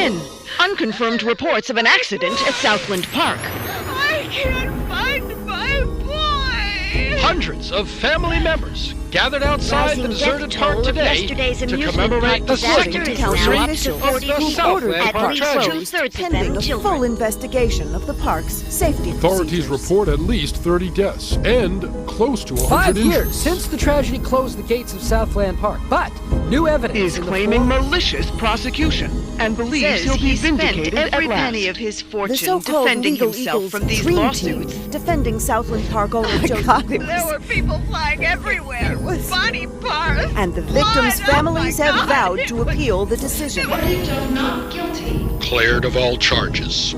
in. Unconfirmed reports of an accident at Southland Park. I can't find my boy! Hundreds of family members gathered outside the deserted park today to commemorate the second anniversary of the Southland Park tragedy. Pending a full investigation of the park's safety Authorities procedures. report at least 30 deaths and close to 100 5 years injuries. since the tragedy closed the gates of Southland Park, but new evidence Is in the claiming form- malicious prosecution and believes he'll be vindicated at every last. penny of his The fortune so-called defending Legal himself Eagles from these Dream lawsuits. Team, defending Southland Park owner Joseph. There were people flying everywhere. Body parts. And the victims' blood. families Oh my have God. vowed to appeal the decision. Not guilty. Cleared of all charges.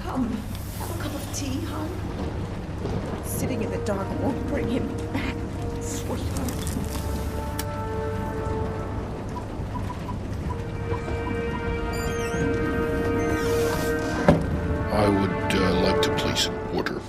Come, have a cup of tea, hon. Sitting in the dark won't bring him back, sweetheart. I would like to place an order.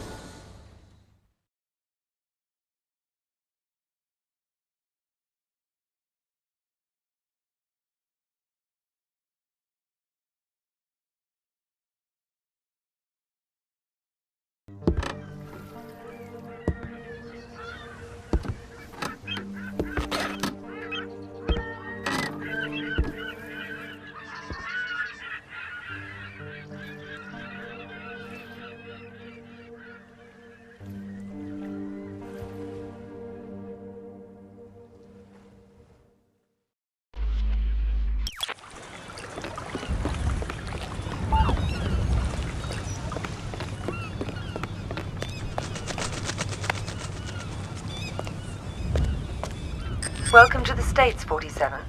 Welcome to the States, 47.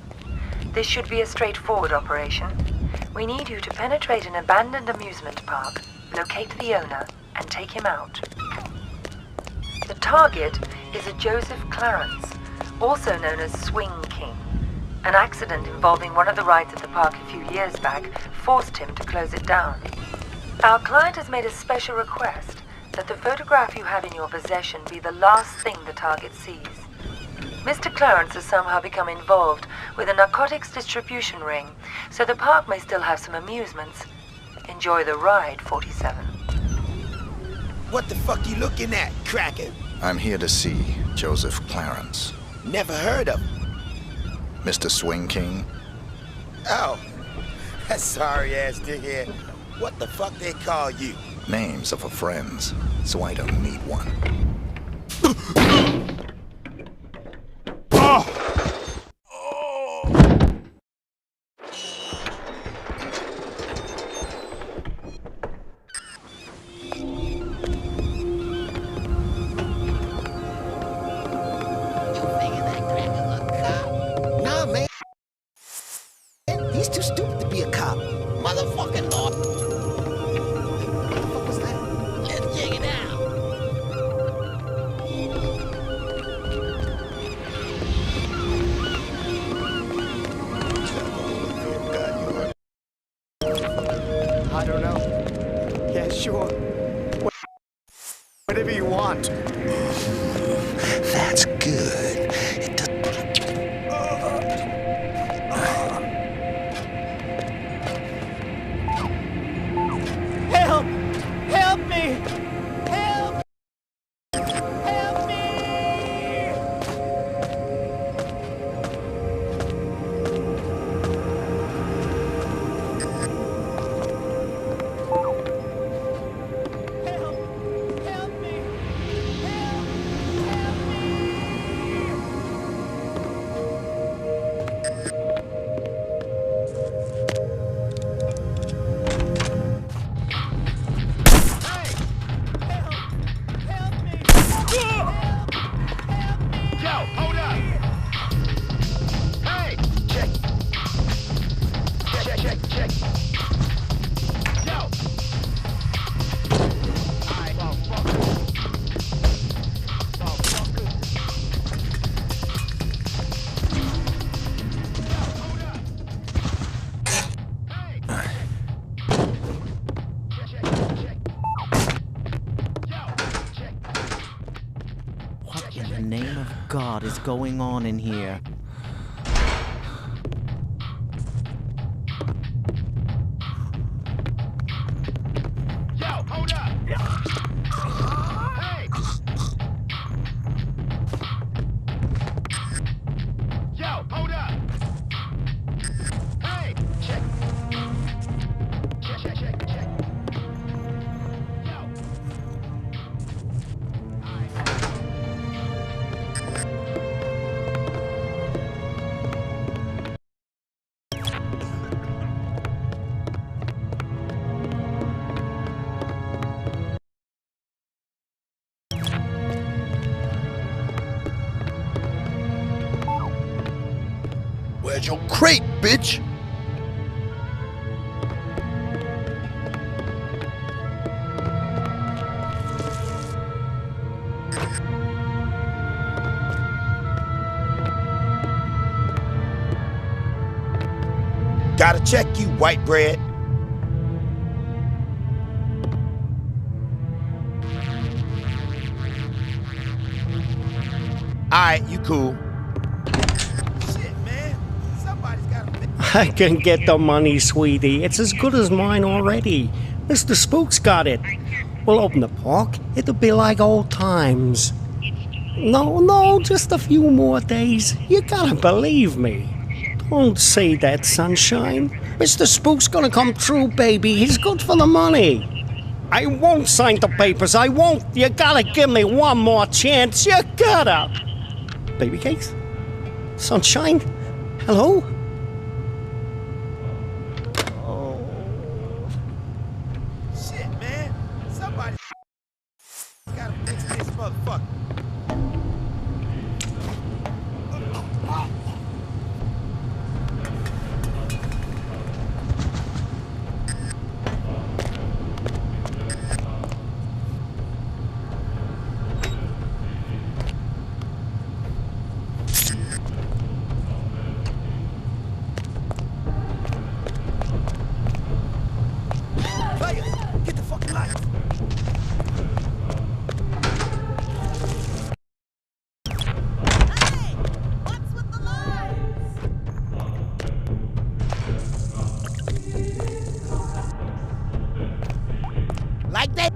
This should be a straightforward operation. We need you to penetrate an abandoned amusement park, locate the owner, and take him out. The target is a Joseph Clarence, also known as Swing King. An accident involving one of the rides at the park a few years back forced him to close it down. Our client has made a special request that the photograph you have in your possession be the last thing the target sees. Mr. Clarence has somehow become involved with a narcotics distribution ring, so the park may still have some amusements. Enjoy the ride, 47. What the fuck you looking at, Cracker? I'm here to see Joseph Clarence. Never heard of him. Mr. Swing King? Oh, that sorry-ass dickhead. What the fuck they call you? Names are for friends, so I don't need one. Nah, man. He's too stupid to be a cop. Motherfucking Lord. What the fuck was that? Let's check it out. I don't know. Yeah, sure. Whatever you want. That's good. It does. Help! Help me! Help! Help me! Help! Help me! God is going on in here? Yo, hold up! Hey! Yo, hold up! Hey! Check! Check. Yo! Where's your crate, bitch? Gotta check you, white bread. Alright, you cool. Shit, man. Somebody's gotta... I can get the money, sweetie. It's as good as mine already. Mr. Spook's got it. We'll open the park. It'll be like old times. No, just a few more days. You gotta believe me. Don't say that, sunshine. Mr. Spook's gonna come through, baby. He's good for the money. I won't sign the papers. I won't. You gotta give me one more chance. You gotta. Baby cakes? Sunshine? Hello? Shit, man. Somebody gotta fix this motherfucker. Get the fucking light. Hey! What's with the lights? Like that.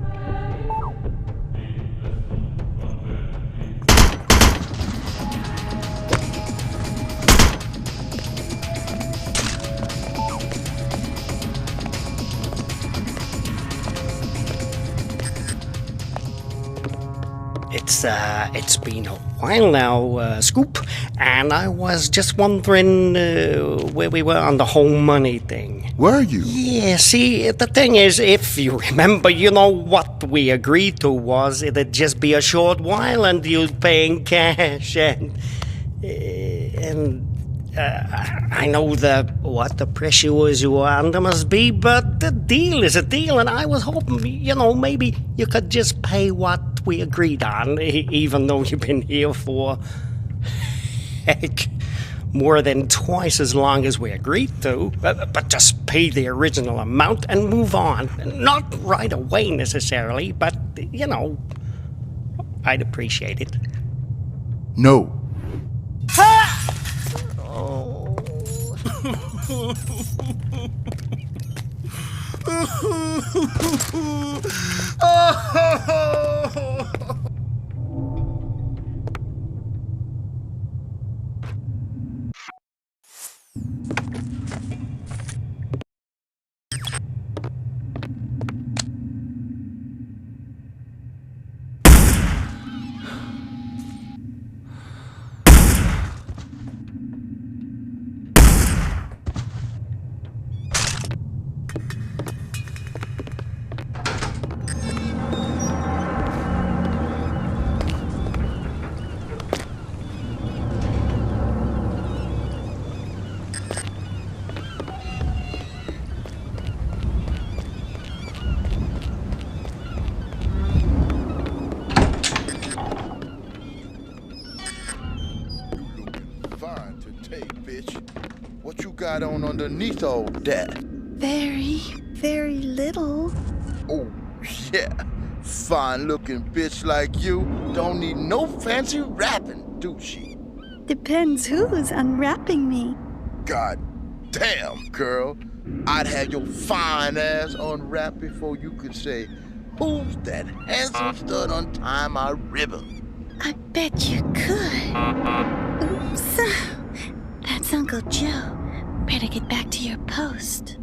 It's been a while now, Scoop, and I was just wondering where we were on the whole money thing. Were you? Yeah, see, the thing is, if you remember, you know what we agreed to was it'd just be a short while and you'd pay in cash, and I know what the pressures you were under must be, but the deal is a deal, and I was hoping, maybe you could just pay what we agreed on, even though you've been here for, heck, more than twice as long as we agreed to, but just pay the original amount and move on. Not right away necessarily, but, I'd appreciate it. No. What you got on underneath all that? Very, very little. Oh, yeah. Fine-looking bitch like you don't need no fancy rapping, do she? Depends who's unwrapping me. God damn, girl. I'd have your fine ass unwrapped before you could say, who's that handsome stud untie my ribbon? I bet you could. Oops. That's Uncle Joe. Better get back to your post.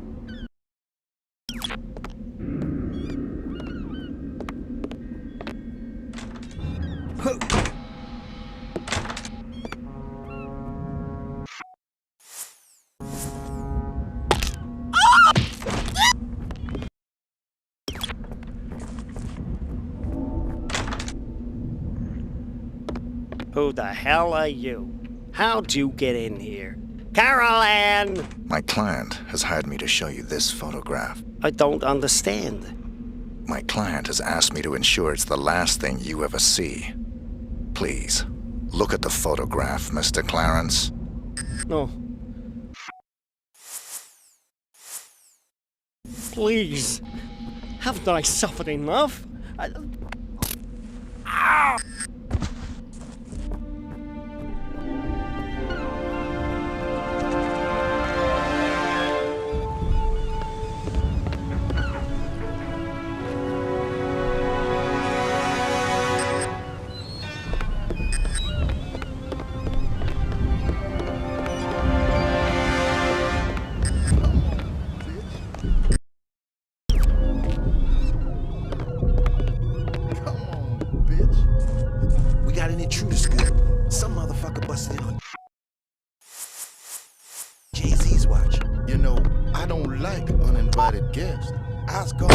Who the hell are you? How'd you get in here? Caroline! My client has hired me to show you this photograph. I don't understand. My client has asked me to ensure it's the last thing you ever see. Please, look at the photograph, Mr. Clarence. No. Please. Haven't I suffered enough? Ah! Guest. I was going.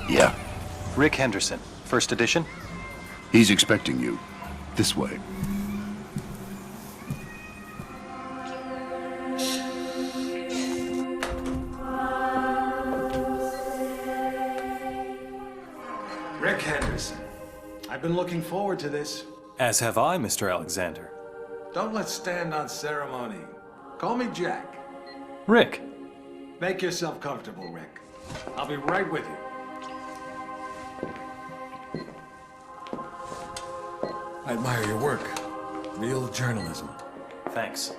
Yeah. Rick Henderson, first edition? He's expecting you. This way. Rick Henderson. I've been looking forward to this. As have I, Mr. Alexander. Don't let's stand on ceremony. Call me Jack. Rick. Make yourself comfortable, Rick. I'll be right with you. I admire your work. Real journalism. Thanks.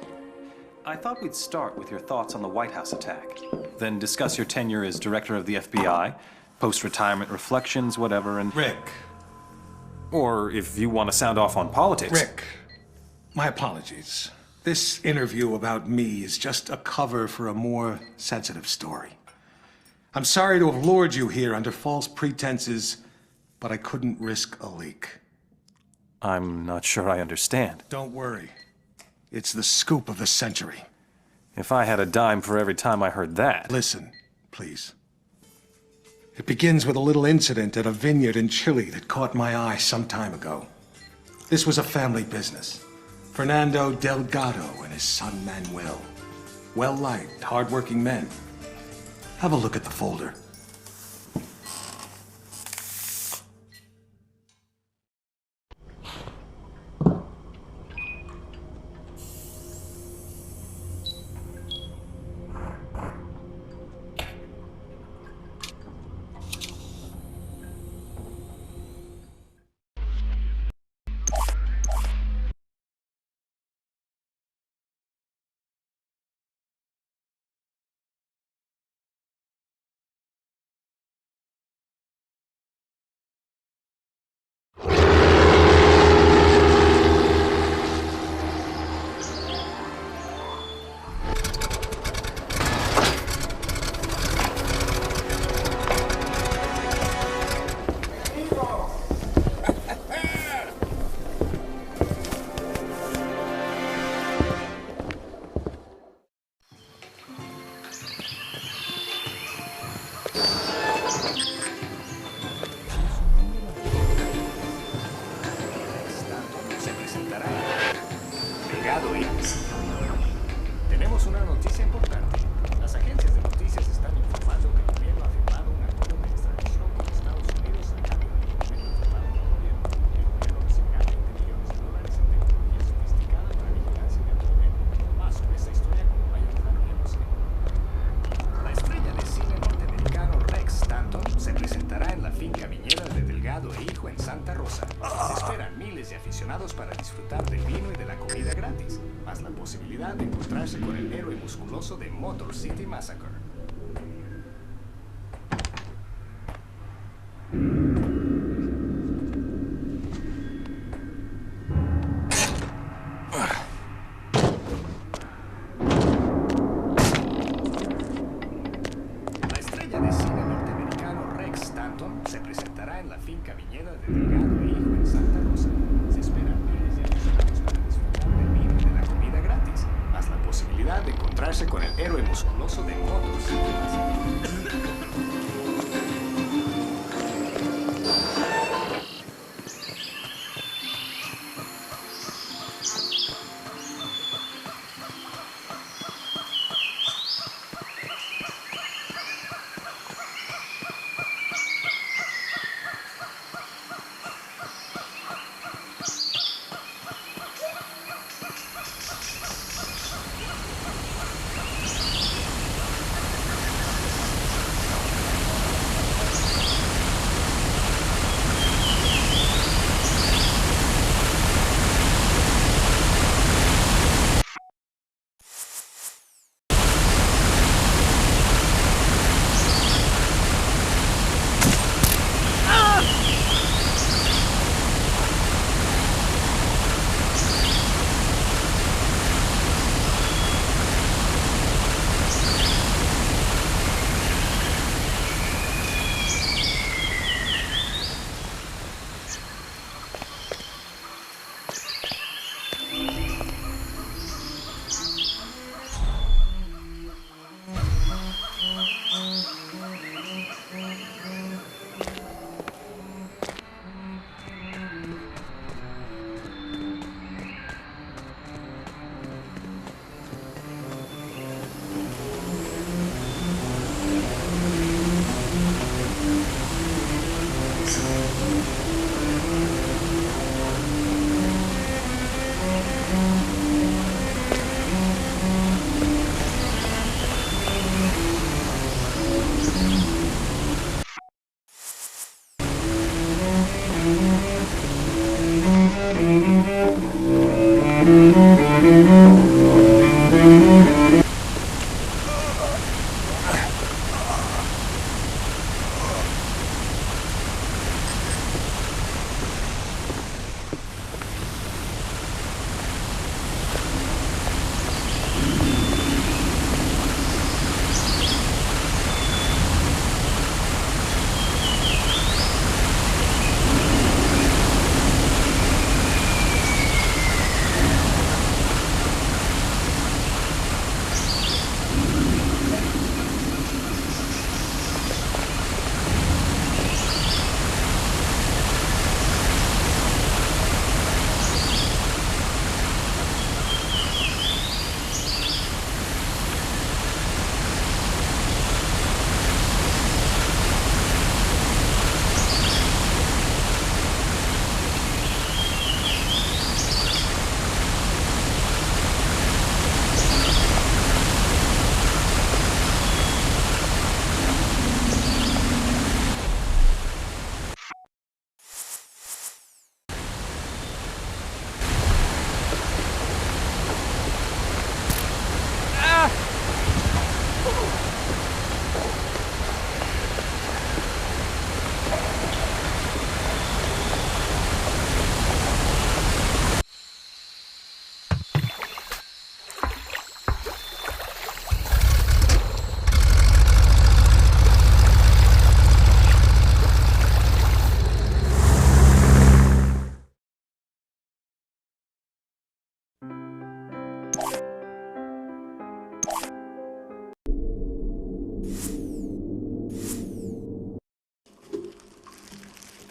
I thought we'd start with your thoughts on the White House attack. Then discuss your tenure as director of the FBI, post-retirement reflections, whatever, and... Rick. Or if you want to sound off on politics. Rick, my apologies. This interview about me is just a cover for a more sensitive story. I'm sorry to have lured you here under false pretenses, but I couldn't risk a leak. I'm not sure I understand. Don't worry. It's the scoop of the century. If I had a dime for every time I heard that... Listen, please. It begins with a little incident at a vineyard in Chile that caught my eye some time ago. This was a family business. Fernando Delgado and his son Manuel. Well-liked, hard-working men. Have a look at the folder. Tenemos una noticia importante. Las agencias de noticias están informando que el gobierno ha firmado un acuerdo de extradición con Estados Unidos a cambio de documentos firmados por el gobierno. El gobierno recibirá $20 millones en tecnología sofisticada para vigilancia de alto nivel. Más sobre esta historia cuando vaya desarrollándose. La estrella de cine norteamericano Rex Stanton se presentará en la finca viñera de Delgado e Hijo en Santa Rosa. Se esperan miles de aficionados para disfrutar del vino y de la comida gratis, más la posibilidad de encontrarse con el héroe musculoso de Motor City Massacre. La estrella de cine norteamericano Rex Stanton se presentará en la finca viñera de Delgado e Hijo en Santa Rosa. Se esperan miles de aficionados para disfrutar del vino y de la comida gratis, más la posibilidad de encontrarse con el héroe musculoso de Motor City Massacre.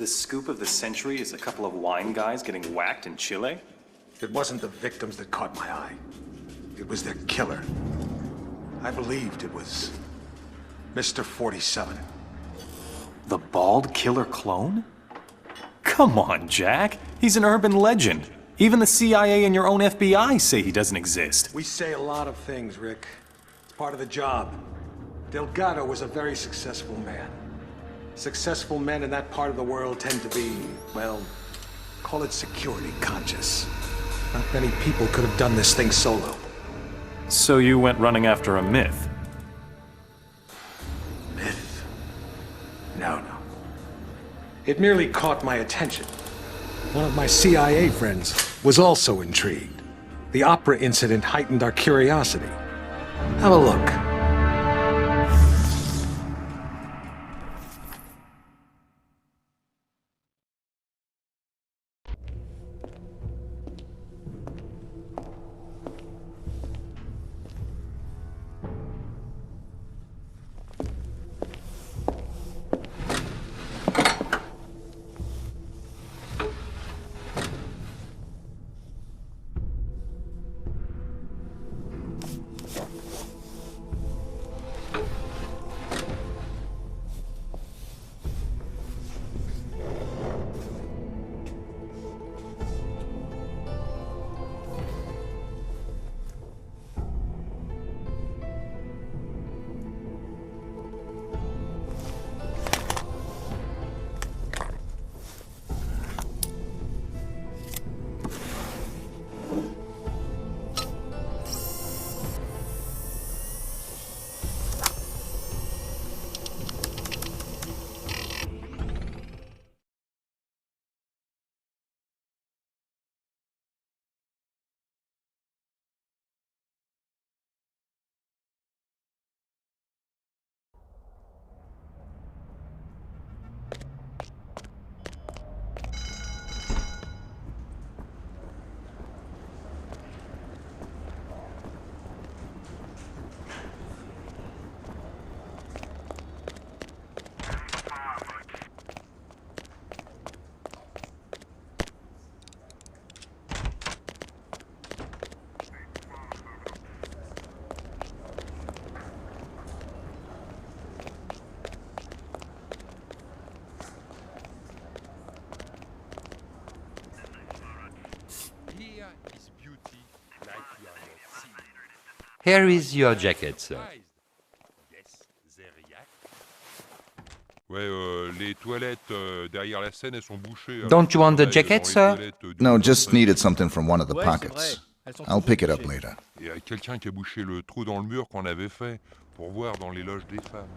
The scoop of the century is a couple of wine guys getting whacked in Chile? It wasn't the victims that caught my eye. It was their killer. I believed it was Mr. 47. The bald killer clone? Come on, Jack. He's an urban legend. Even the CIA and your own FBI say he doesn't exist. We say a lot of things, Rick. It's part of the job. Delgado was a very successful man. Successful men in that part of the world tend to be, well, call it security conscious. Not many people could have done this thing solo. So you went running after a myth? Myth? No. It merely caught my attention. One of my CIA friends was also intrigued. The opera incident heightened our curiosity. Have a look. Here is your jacket, sir. Don't you want the jacket, sir? No, just needed something from one of the pockets. I'll pick it up later. Il y a quelqu'un qui a bouché le trou dans le mur qu'on avait fait pour voir dans les loges des femmes.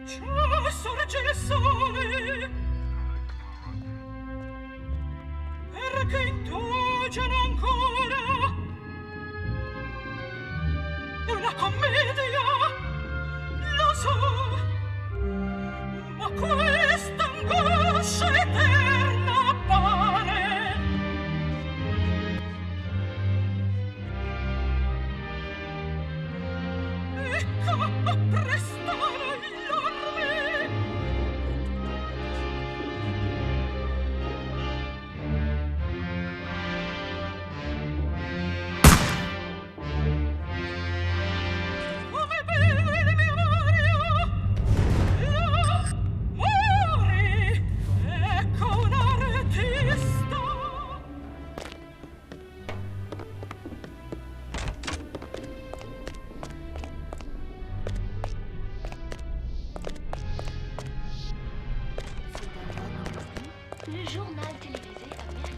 Già sorge il sole, perché indugiano ancora. È una commedia, lo so, ma questa angoscia eterna appare. Ecco, apprestare l'orme. Come beve memoria, l'amore, ecco un artista. Le journal télévisé américain.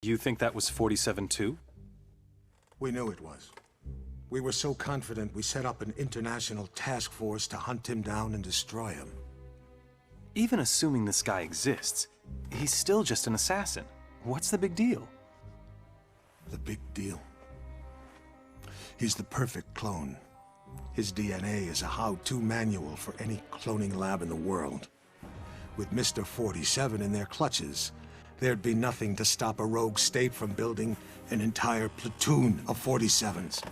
You think that was 47 too? We knew it was. We were so confident we set up an international task force to hunt him down and destroy him. Even assuming this guy exists, he's still just an assassin. What's the big deal? The big deal? He's the perfect clone. His DNA is a how-to manual for any cloning lab in the world. With Mr. 47 in their clutches, there'd be nothing to stop a rogue state from building an entire platoon of 47s.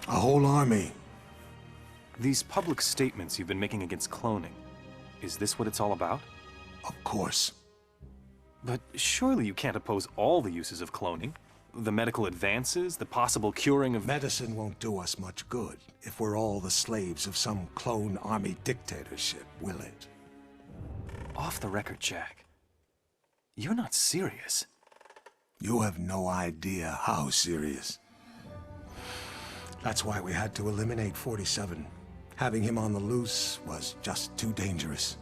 A whole army. These public statements you've been making against cloning, is this what it's all about? Of course. But surely you can't oppose all the uses of cloning. The medical advances, the possible curing of... Medicine won't do us much good if we're all the slaves of some clone army dictatorship, will it? Off the record, Jack. You're not serious. You have no idea how serious. That's why we had to eliminate 47. Having him on the loose was just too dangerous.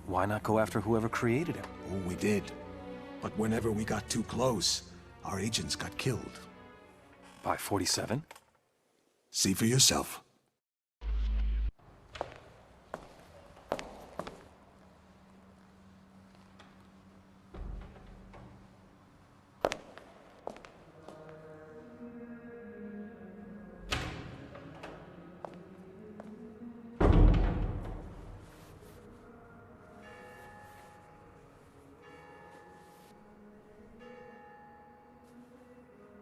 Why not go after whoever created him? Oh, we did. But whenever we got too close, our agents got killed. By 47? See for yourself.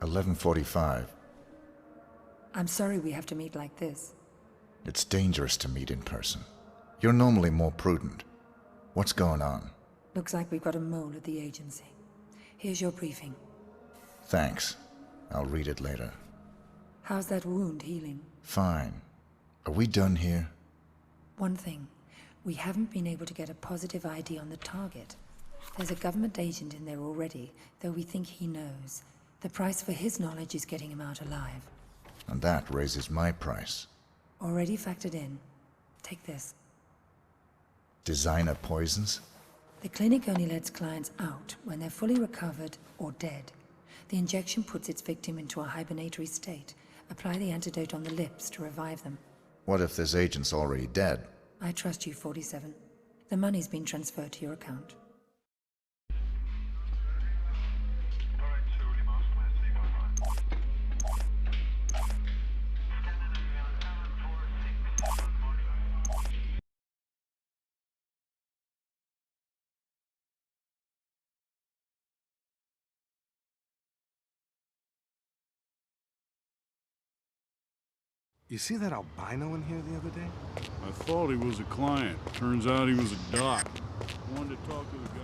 $11:45. I'm sorry we have to meet like this. It's dangerous to meet in person. You're normally more prudent. What's going on? Looks like we've got a mole at the agency. Here's your briefing. Thanks. I'll read it later. How's that wound healing? Fine. Are we done here? One thing. We haven't been able to get a positive ID on the target. There's a government agent in there already, though we think he knows. The price for his knowledge is getting him out alive. And that raises my price. Already factored in. Take this. Designer poisons? The clinic only lets clients out when they're fully recovered or dead. The injection puts its victim into a hibernatory state. Apply the antidote on the lips to revive them. What if this agent's already dead? I trust you, 47. The money's been transferred to your account. You see that albino in here the other day? I thought he was a client. Turns out he was a doc. Wanted to talk to the guy.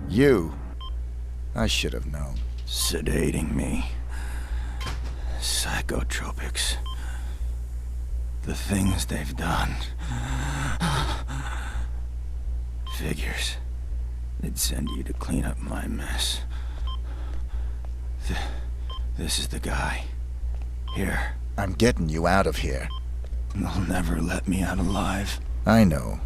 You. I should have known. Sedating me. Psychotropics. The things they've done. Figures. They'd send you to clean up my mess. This is the guy. Here. I'm getting you out of here. They'll never let me out alive. I know.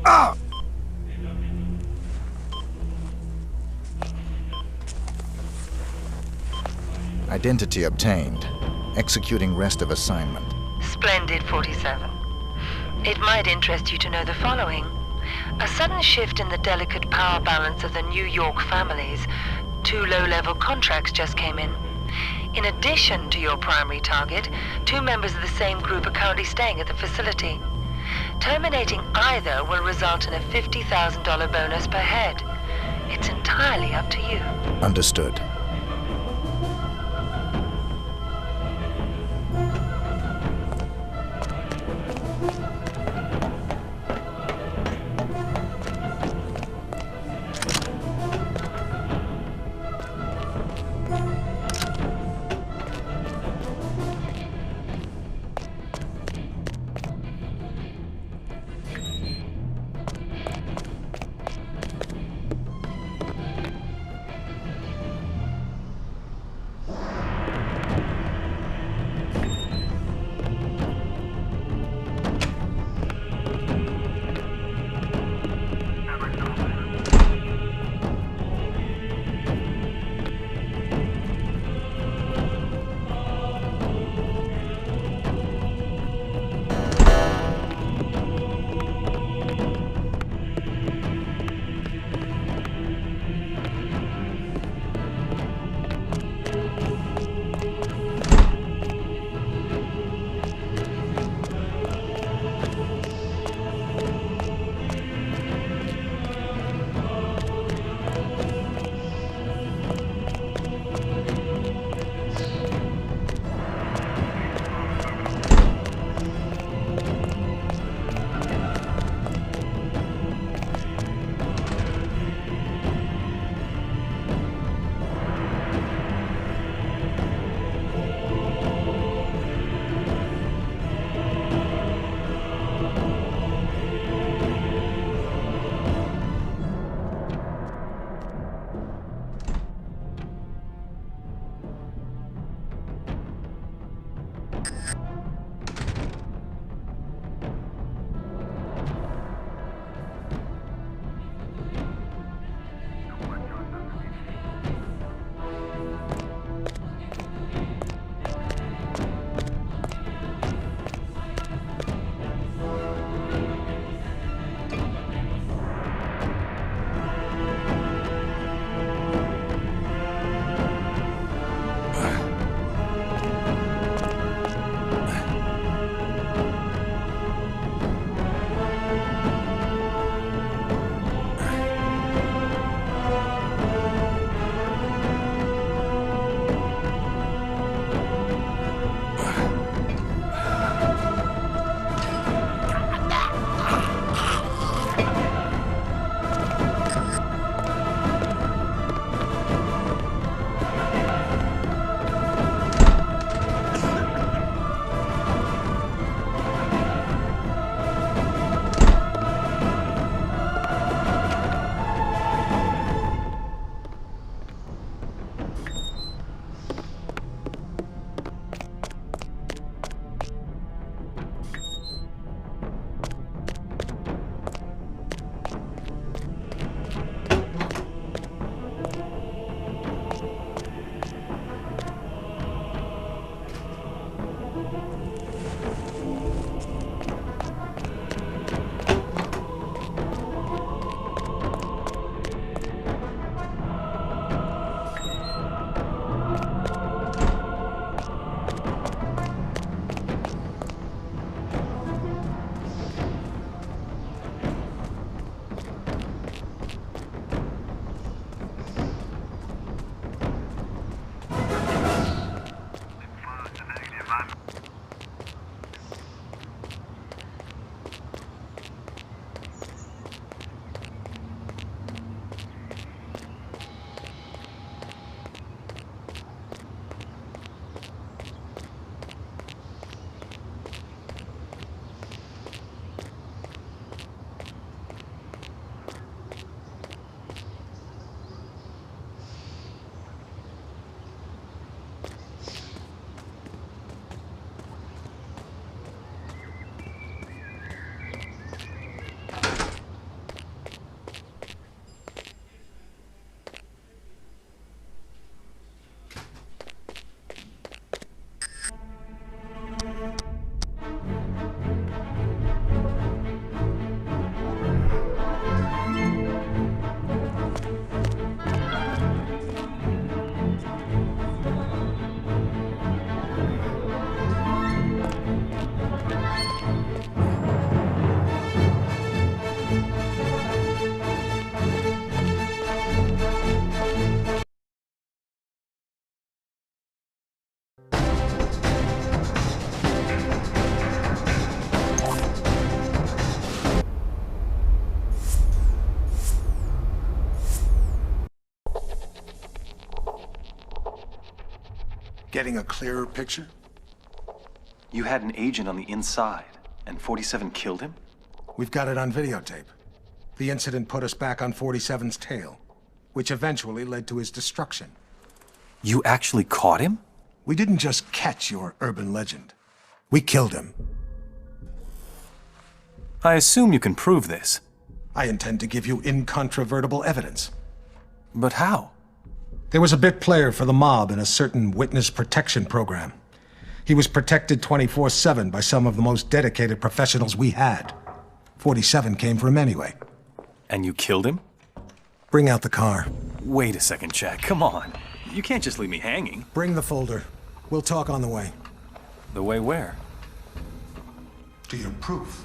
Ah! Identity obtained. Executing rest of assignment. Splendid, 47. It might interest you to know the following. A sudden shift in the delicate power balance of the New York families. 2 low-level contracts just came in. In addition to your primary target, 2 members of the same group are currently staying at the facility. Terminating either will result in a $50,000 bonus per head. It's entirely up to you. Understood. Getting a clearer picture? You had an agent on the inside, and 47 killed him? We've got it on videotape. The incident put us back on 47's tail, which eventually led to his destruction. You actually caught him? We didn't just catch your urban legend. We killed him. I assume you can prove this. I intend to give you incontrovertible evidence. But how? There was a bit player for the mob in a certain witness protection program. He was protected 24/7 by some of the most dedicated professionals we had. 47 came for him anyway. And you killed him? Bring out the car. Wait a second, Jack. Come on. You can't just leave me hanging. Bring the folder. We'll talk on the way. The way where? To your proof.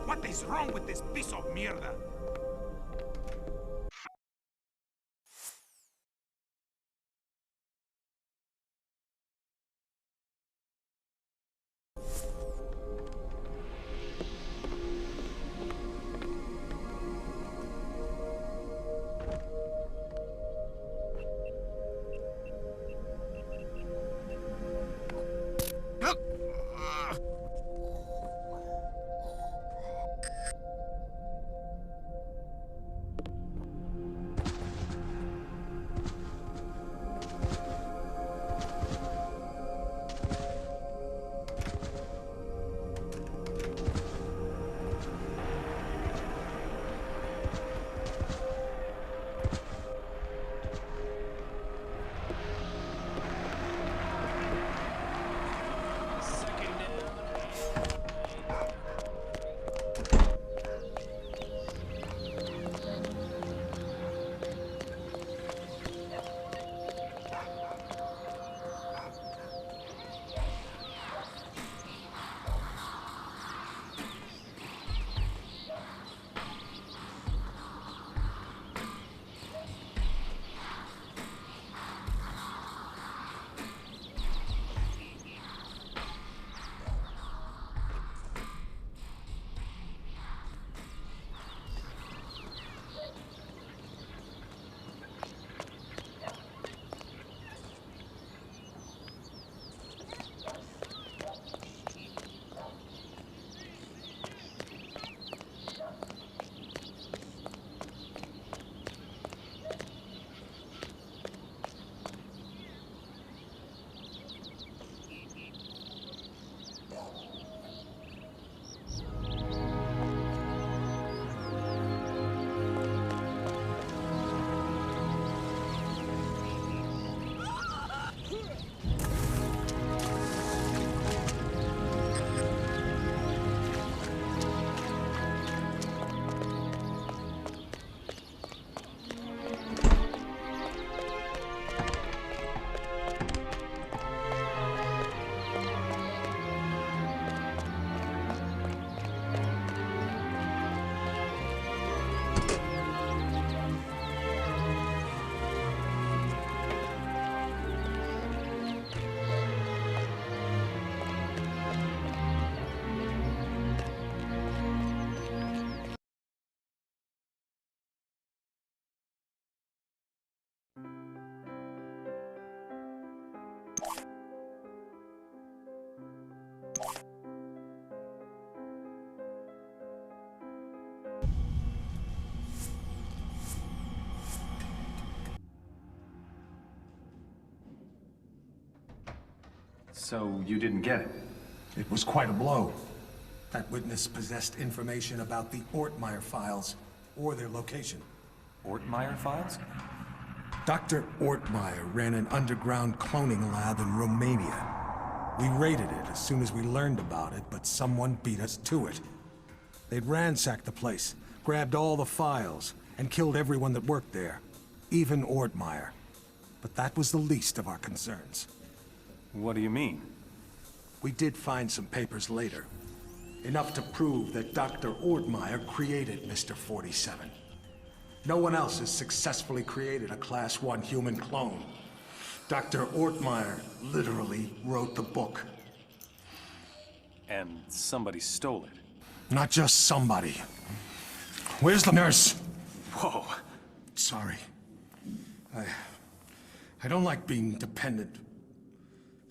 What is wrong with this piece of mierda? So you didn't get it? It was quite a blow. That witness possessed information about the Ortmeyer files, or their location. Ortmeyer files? Dr. Ortmeyer ran an underground cloning lab in Romania. We raided it as soon as we learned about it, but someone beat us to it. They'd ransacked the place, grabbed all the files, and killed everyone that worked there, even Ortmeyer. But that was the least of our concerns. What do you mean? We did find some papers later. Enough to prove that Dr. Ortmeyer created Mr. 47. No one else has successfully created a Class 1 human clone. Dr. Ortmeyer literally wrote the book. And somebody stole it. Not just somebody. Where's the nurse? Whoa. Sorry. I don't like being dependent.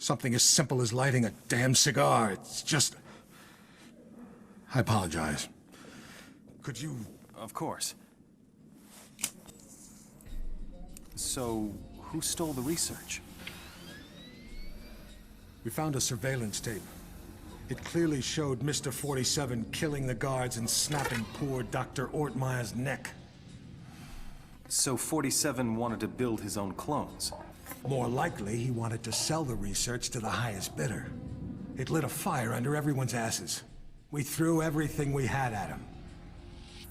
Something as simple as lighting a damn cigar, it's just... I apologize. Could you... Of course. So, who stole the research? We found a surveillance tape. It clearly showed Mr. 47 killing the guards and snapping poor Dr. Ortmeyer's neck. So 47 wanted to build his own clones? More likely, he wanted to sell the research to the highest bidder. It lit a fire under everyone's asses. We threw everything we had at him.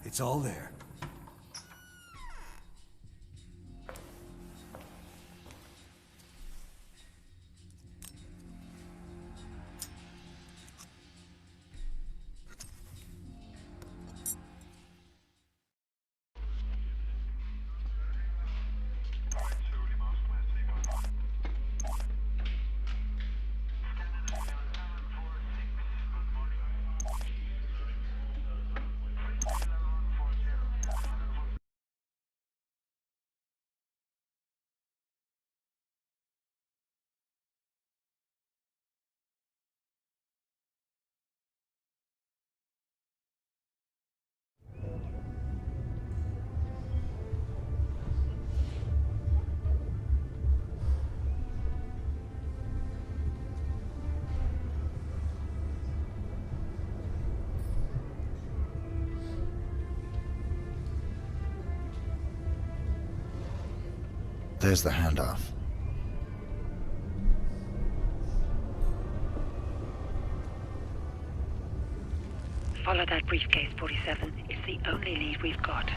It's all there. There's the handoff. Follow that briefcase, 47. It's the only lead we've got.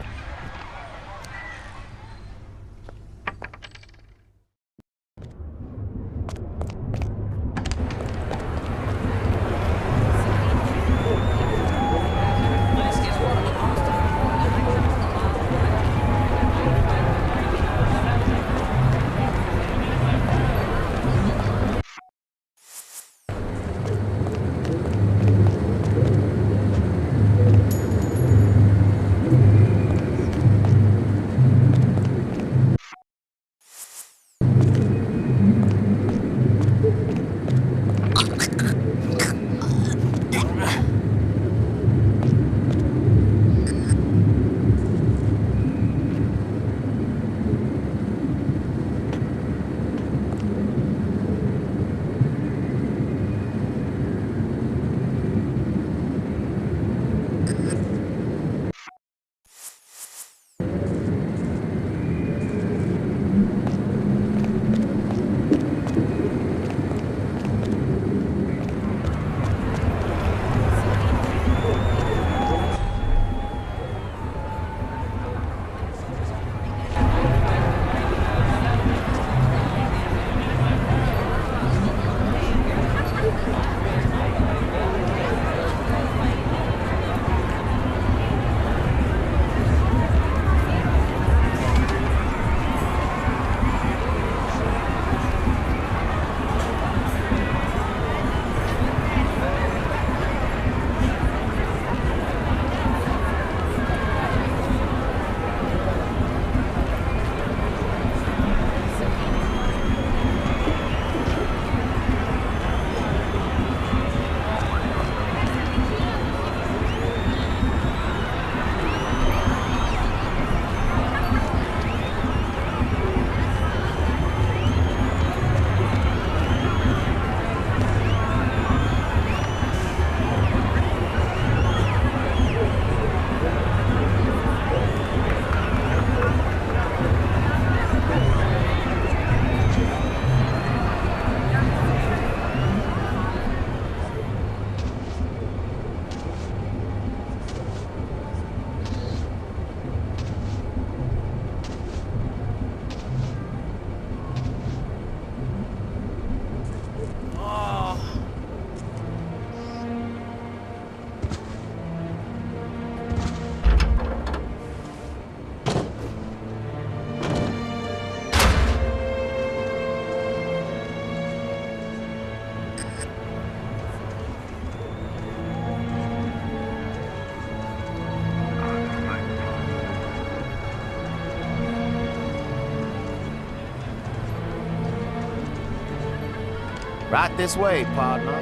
Right this way, partner.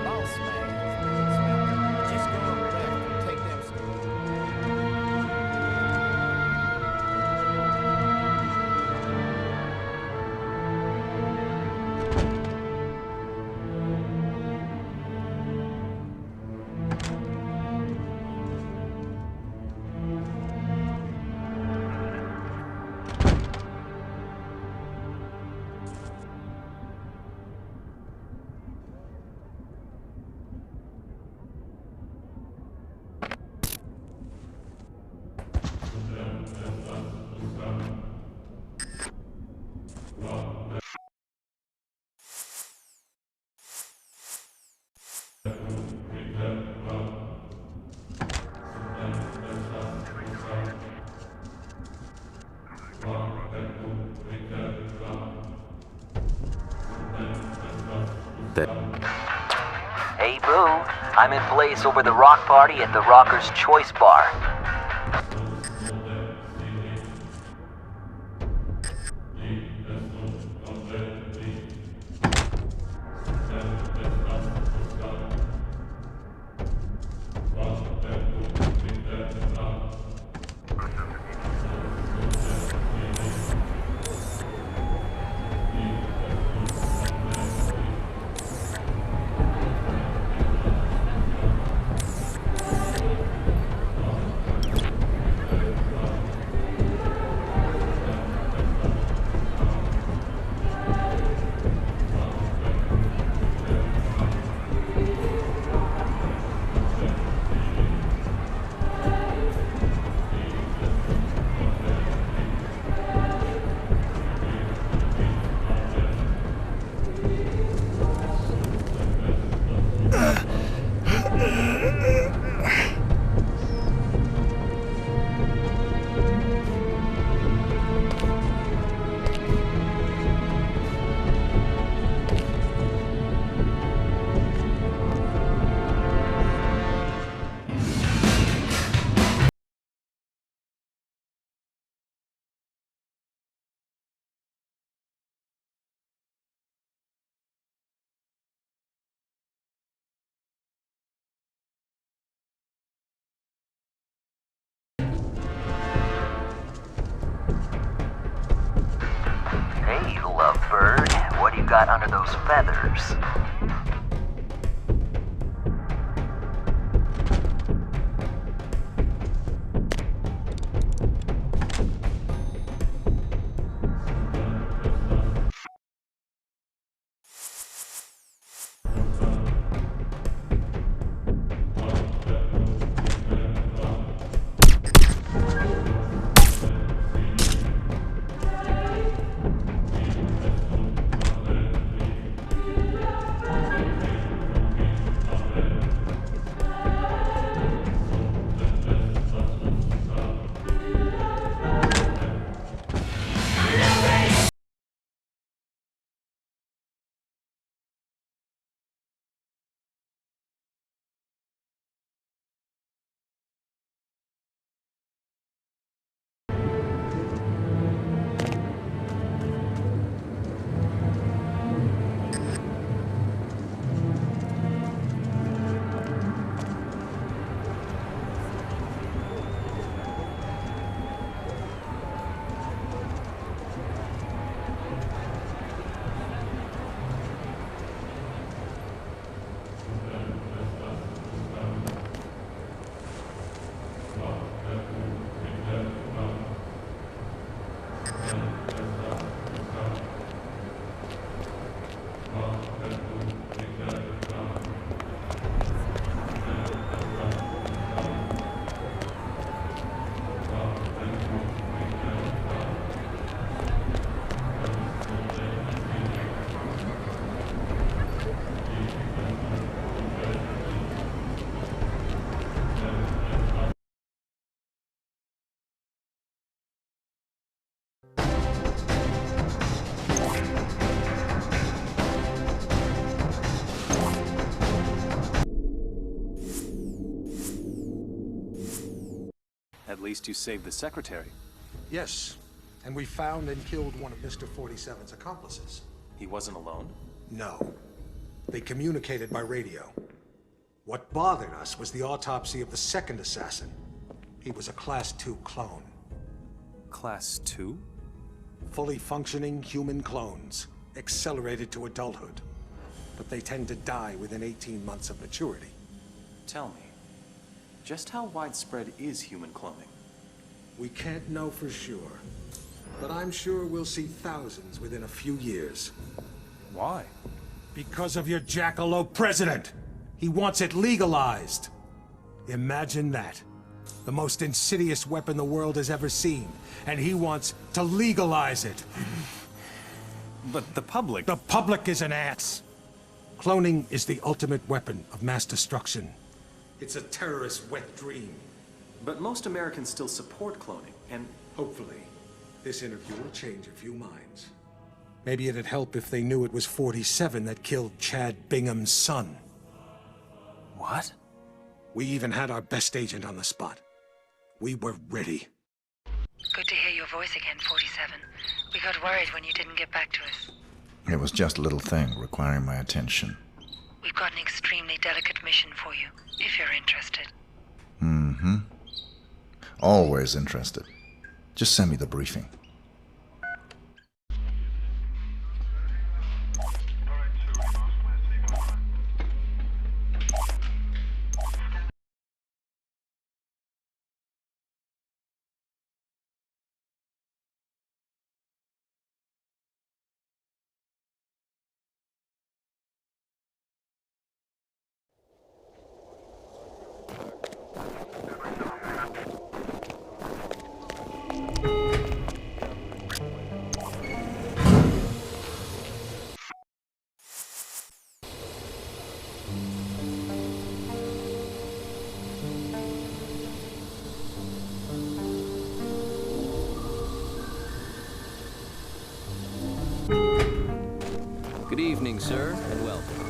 Boss man. Just go up left and take them stairs. Hey, Boo. I'm in place over the rock party at the Rocker's Choice Bar. Hey, lovebird. What do you got under those feathers? At least you saved the secretary. Yes, and we found and killed one of Mr. 47's accomplices. He wasn't alone? No. They communicated by radio. What bothered us was the autopsy of the second assassin. He was a Class 2 clone. Class 2? Fully functioning human clones, accelerated to adulthood. But they tend to die within 18 months of maturity. Tell me, just how widespread is human cloning? We can't know for sure, but I'm sure we'll see thousands within a few years. Why? Because of your jackalope president! He wants it legalized! Imagine that. The most insidious weapon the world has ever seen, and he wants to legalize it. But the public... The public is an ass! Cloning is the ultimate weapon of mass destruction. It's a terrorist's wet dream. But most Americans still support cloning, and... Hopefully, this interview will change a few minds. Maybe it'd help if they knew it was 47 that killed Chad Bingham's son. What? We even had our best agent on the spot. We were ready. Good to hear your voice again, 47. We got worried when you didn't get back to us. It was just a little thing requiring my attention. We've got an extremely delicate mission for you, if you're interested. Mm-hmm. Always interested. Just send me the briefing. Good evening, sir, and welcome.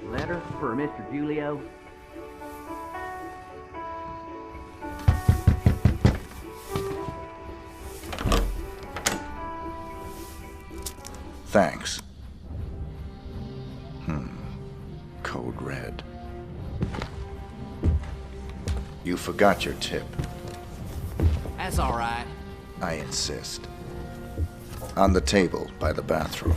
Letter for Mr. Julio? Thanks. Code red. You forgot your tip. That's all right. I insist. On the table by the bathroom.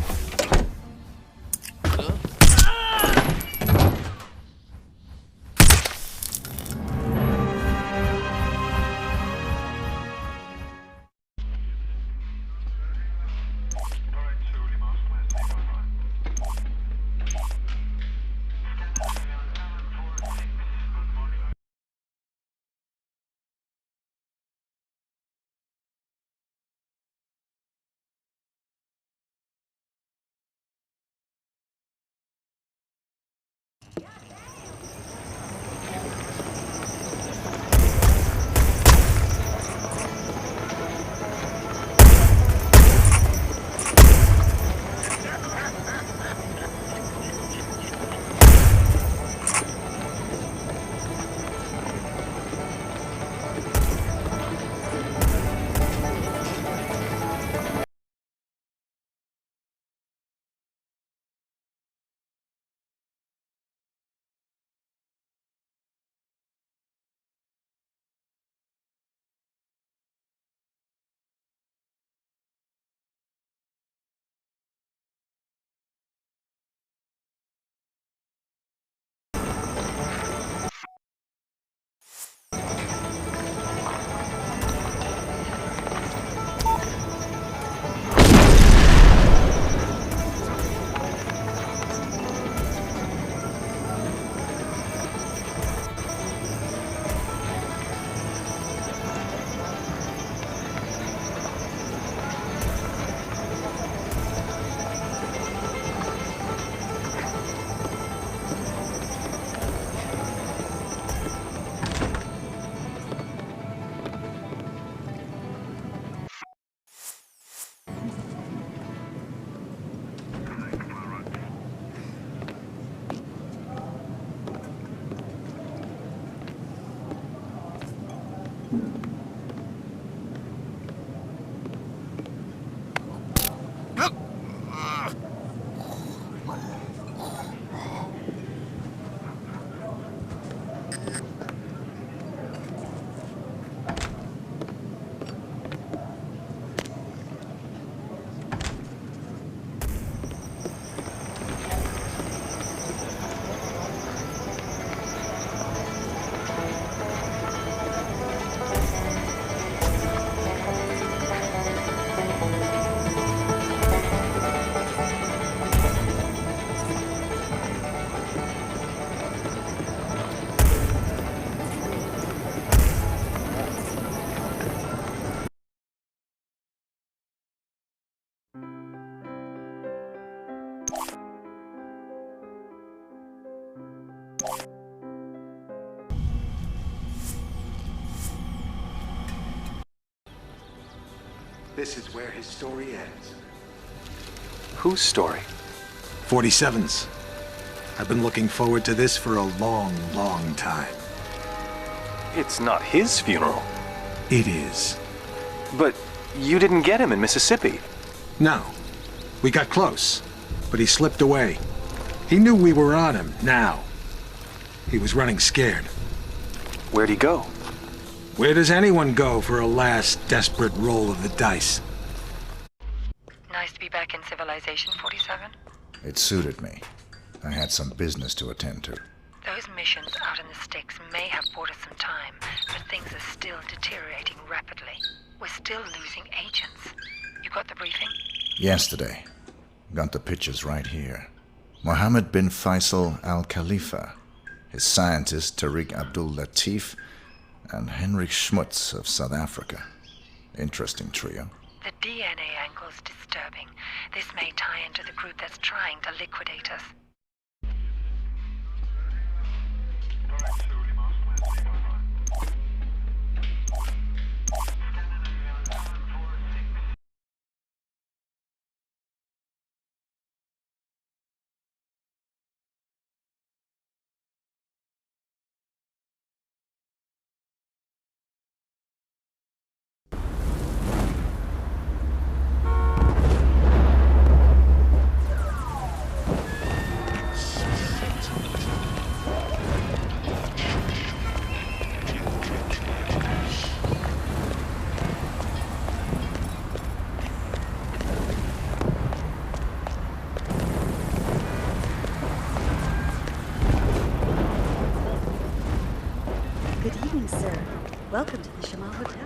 This is where his story ends. Whose story? 47's. I've been looking forward to this for a long, long time. It's not his funeral. It is. But you didn't get him in Mississippi. No. We got close, but he slipped away. He knew we were on him, now. He was running scared. Where'd he go? Where does anyone go for a last desperate roll of the dice? Nice to be back in civilization, 47. It suited me. I had some business to attend to. Those missions out in the sticks may have bought us some time, but things are still deteriorating rapidly. We're still losing agents. You got the briefing? Yesterday. Got the pictures right here. Mohammed bin Faisal Al Khalifa, his scientist Tariq Abdul Latif, and Henrik Schmutz of South Africa. Interesting trio. The DNA angle's disturbing. This may tie into the group that's trying to liquidate us. Greetings, sir. Welcome to the Showman Hotel.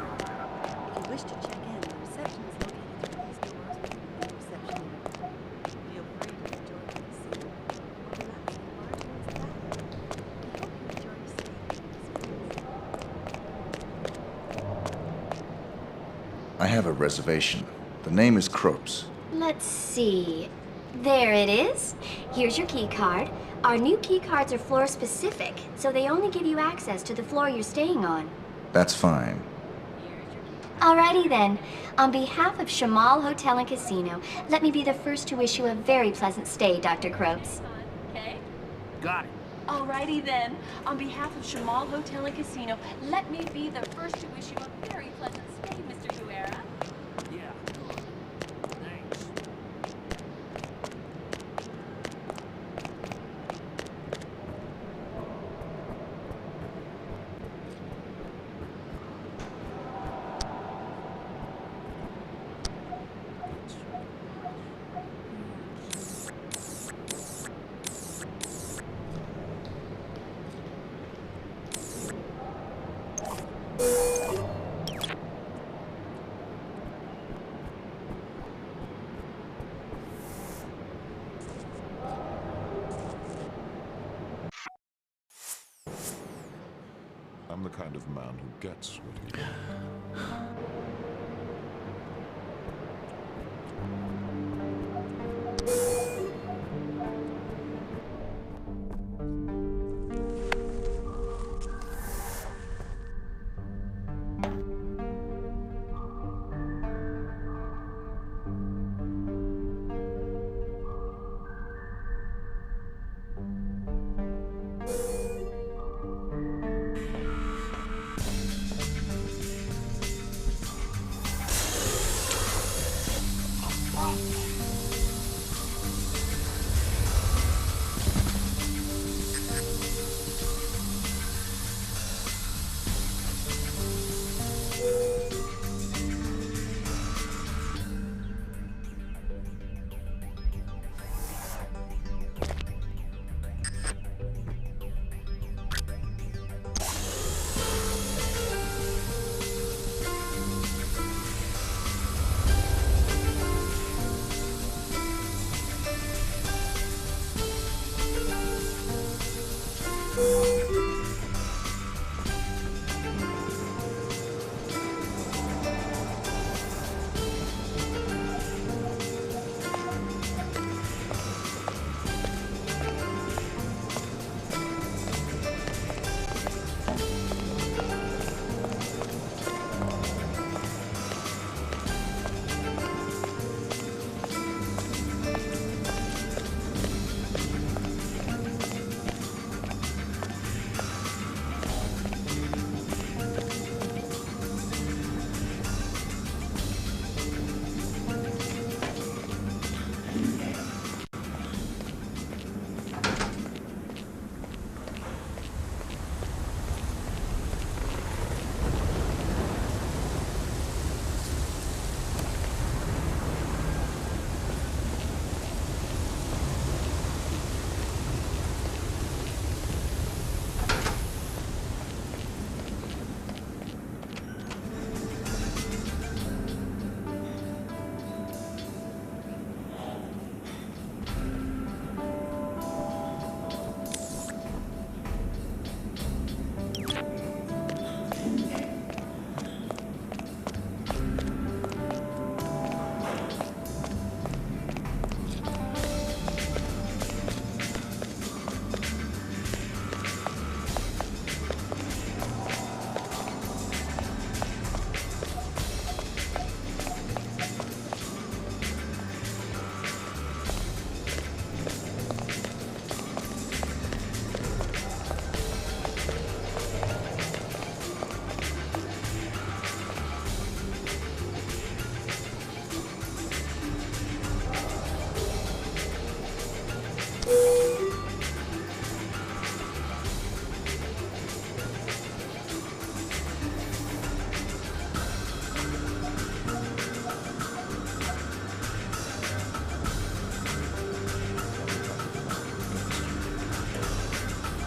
If you wish to check in, the reception is located through these doors between the reception area. Feel free to enjoy the scene or relax in the bar towards the back. We hope you enjoy your stay and I have a reservation. The name is Kropes. Let's see. There it is. Here's your key card. Our new key cards are floor specific, so they only give you access to the floor you're staying on. That's fine. Alrighty then. On behalf of Showman Hotel and Casino, let me be the first to wish you a very pleasant stay, Dr. Kropes. Okay? Got it. Alrighty then. On behalf of Showman Hotel and Casino, let me be the first to wish you a very pleasant stay, Mr. Guerra. Yeah. Thanks. I'm the kind of man who gets what he wants.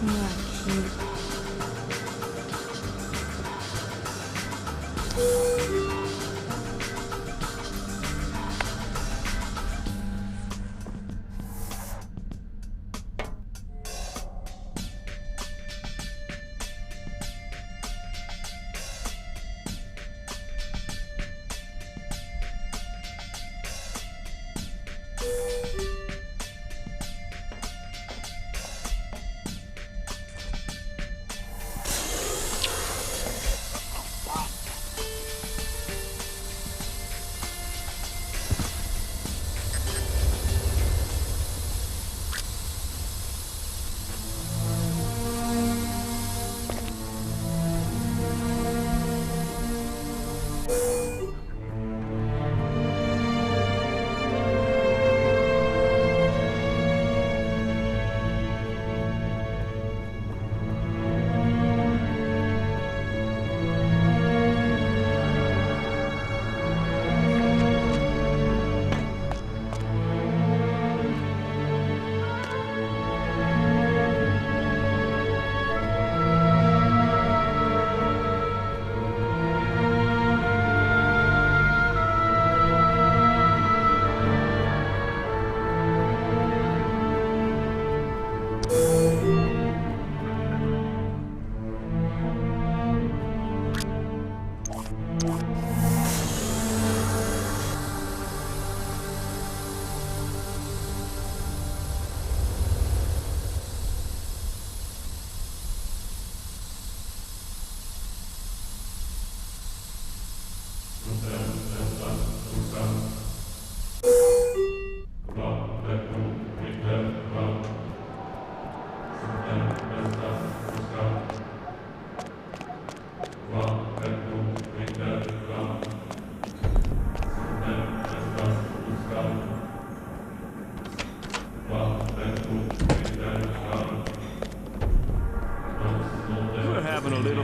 You are cute.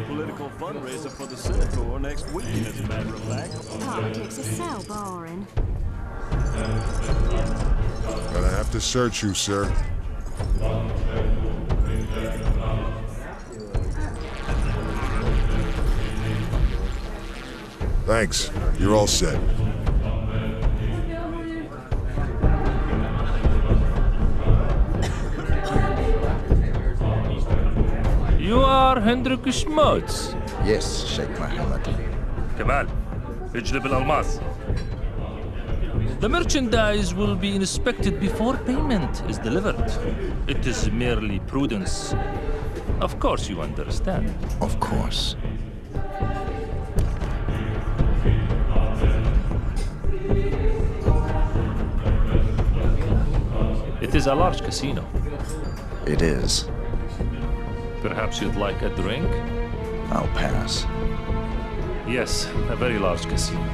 political fundraiser for the Senator next week, as a matter of fact. Politics is so boring. Gonna have to search you, sir. Thanks. You're all set. You are Hendrik Schmutz? Yes, Sheikh Mohammed. Kamal, اجلب الألماس. The merchandise will be inspected before payment is delivered. It is merely prudence. Of course you understand. Of course. It is a large casino. It is. Perhaps you'd like a drink? I'll pass. Yes, a very large casino.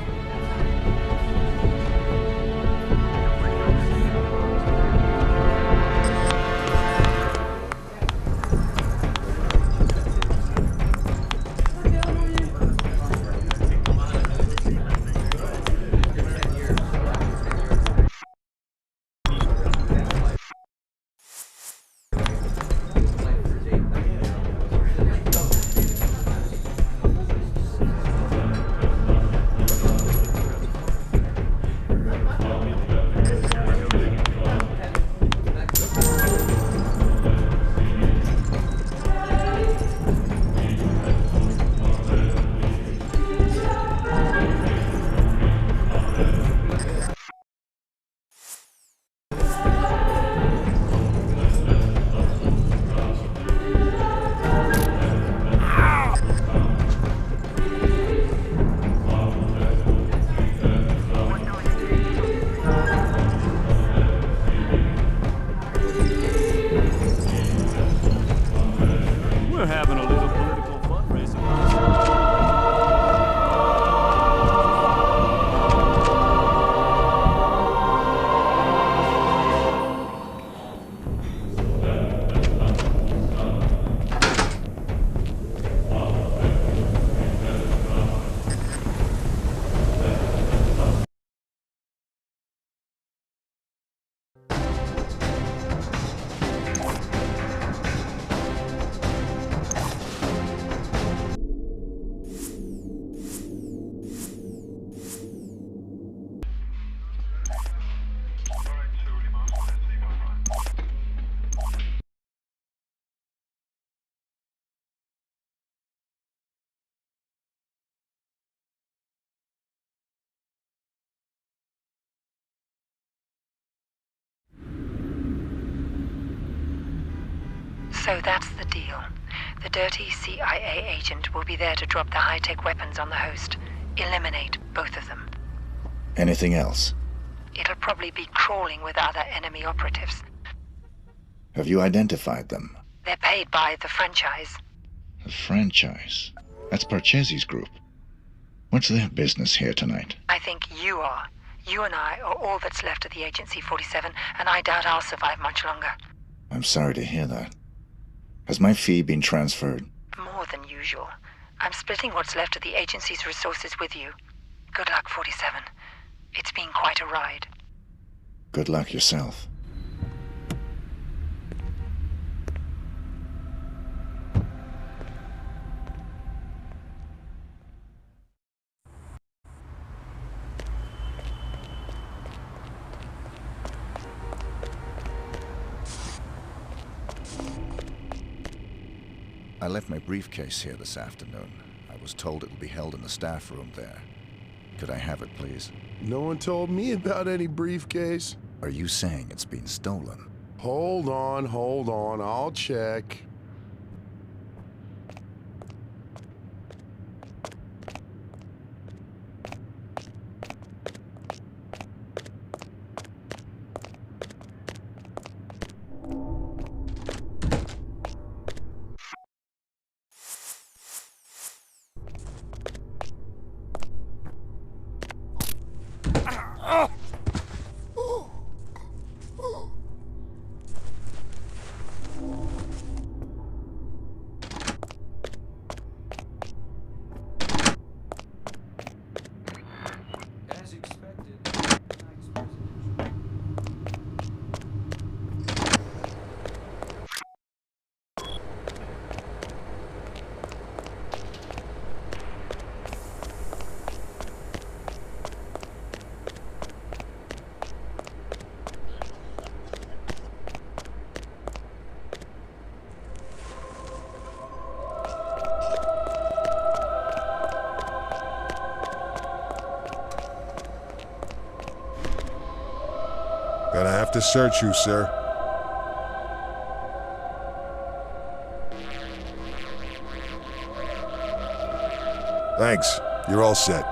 So that's the deal. The dirty CIA agent will be there to drop the high-tech weapons on the host. Eliminate both of them. Anything else? It'll probably be crawling with other enemy operatives. Have you identified them? They're paid by the franchise. The franchise? That's Parcheesi's group. What's their business here tonight? I think you are. You and I are all that's left of the Agency 47, and I doubt I'll survive much longer. I'm sorry to hear that. Has my fee been transferred? More than usual. I'm splitting what's left of the agency's resources with you. Good luck, 47. It's been quite a ride. Good luck yourself. I left my briefcase here this afternoon. I was told it will be held in the staff room there. Could I have it, please? No one told me about any briefcase. Are you saying it's been stolen? Hold on. I'll check. to search you, sir. Thanks. You're all set.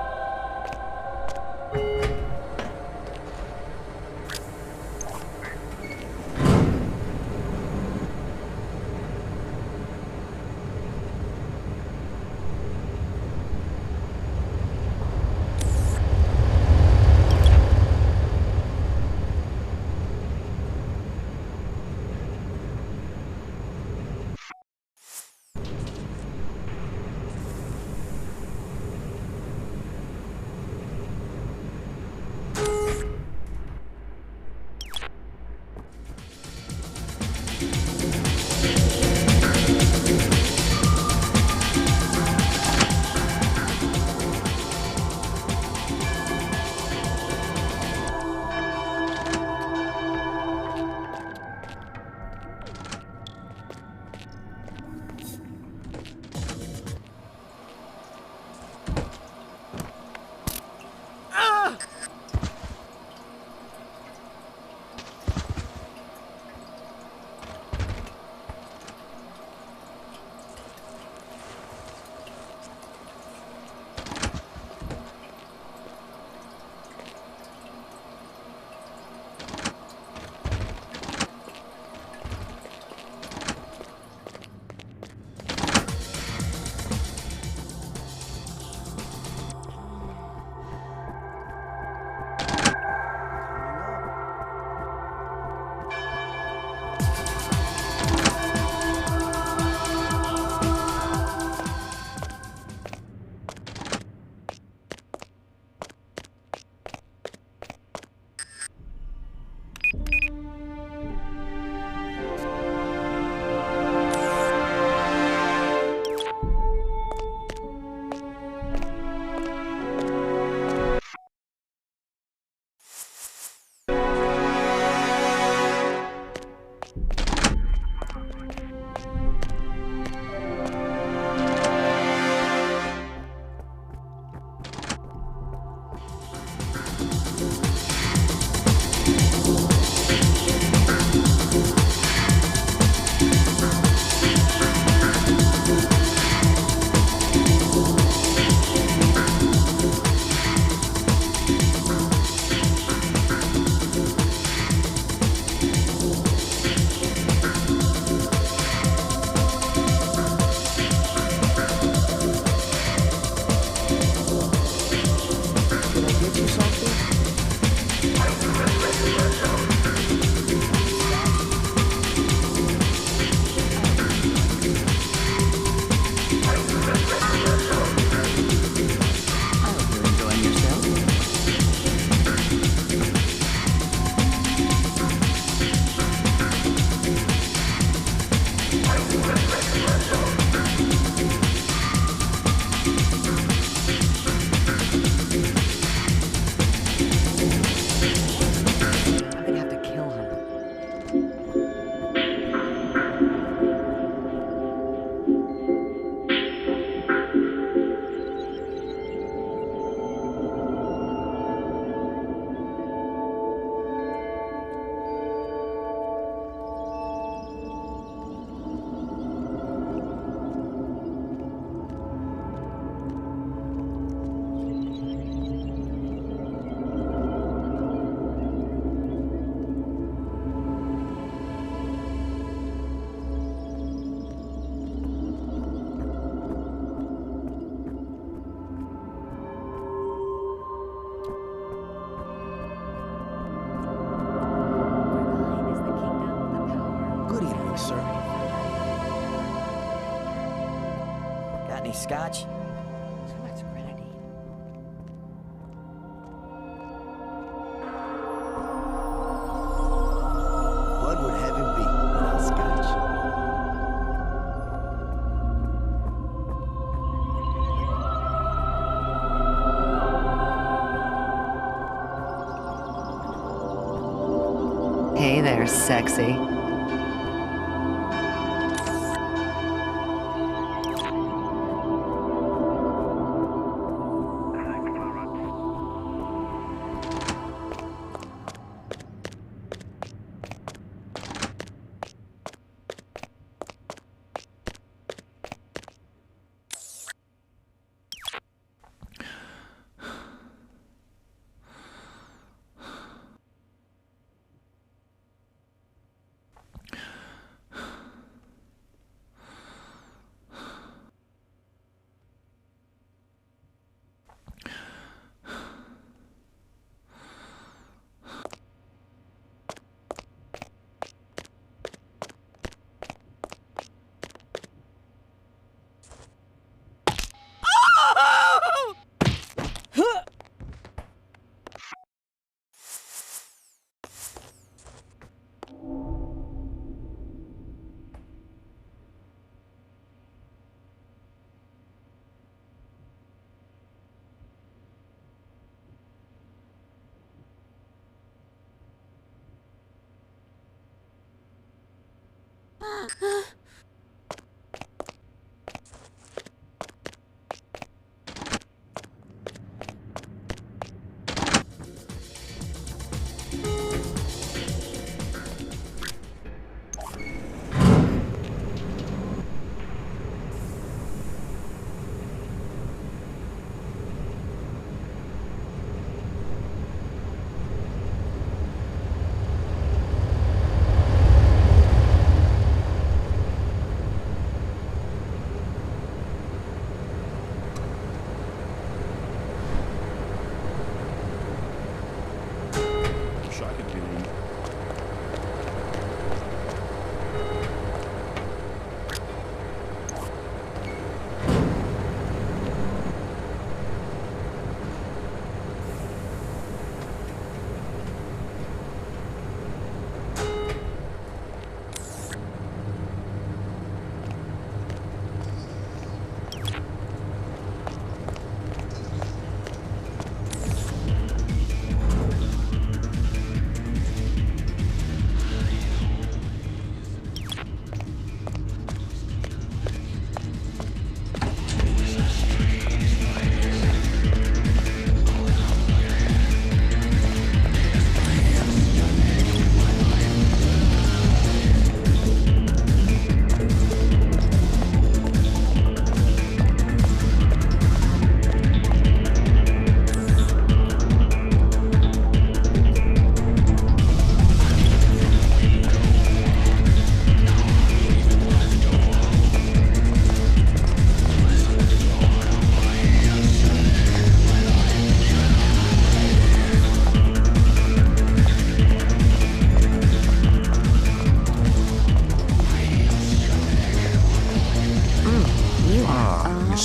Scotch? Too much grenadine. What would heaven be without scotch? Hey there, sexy.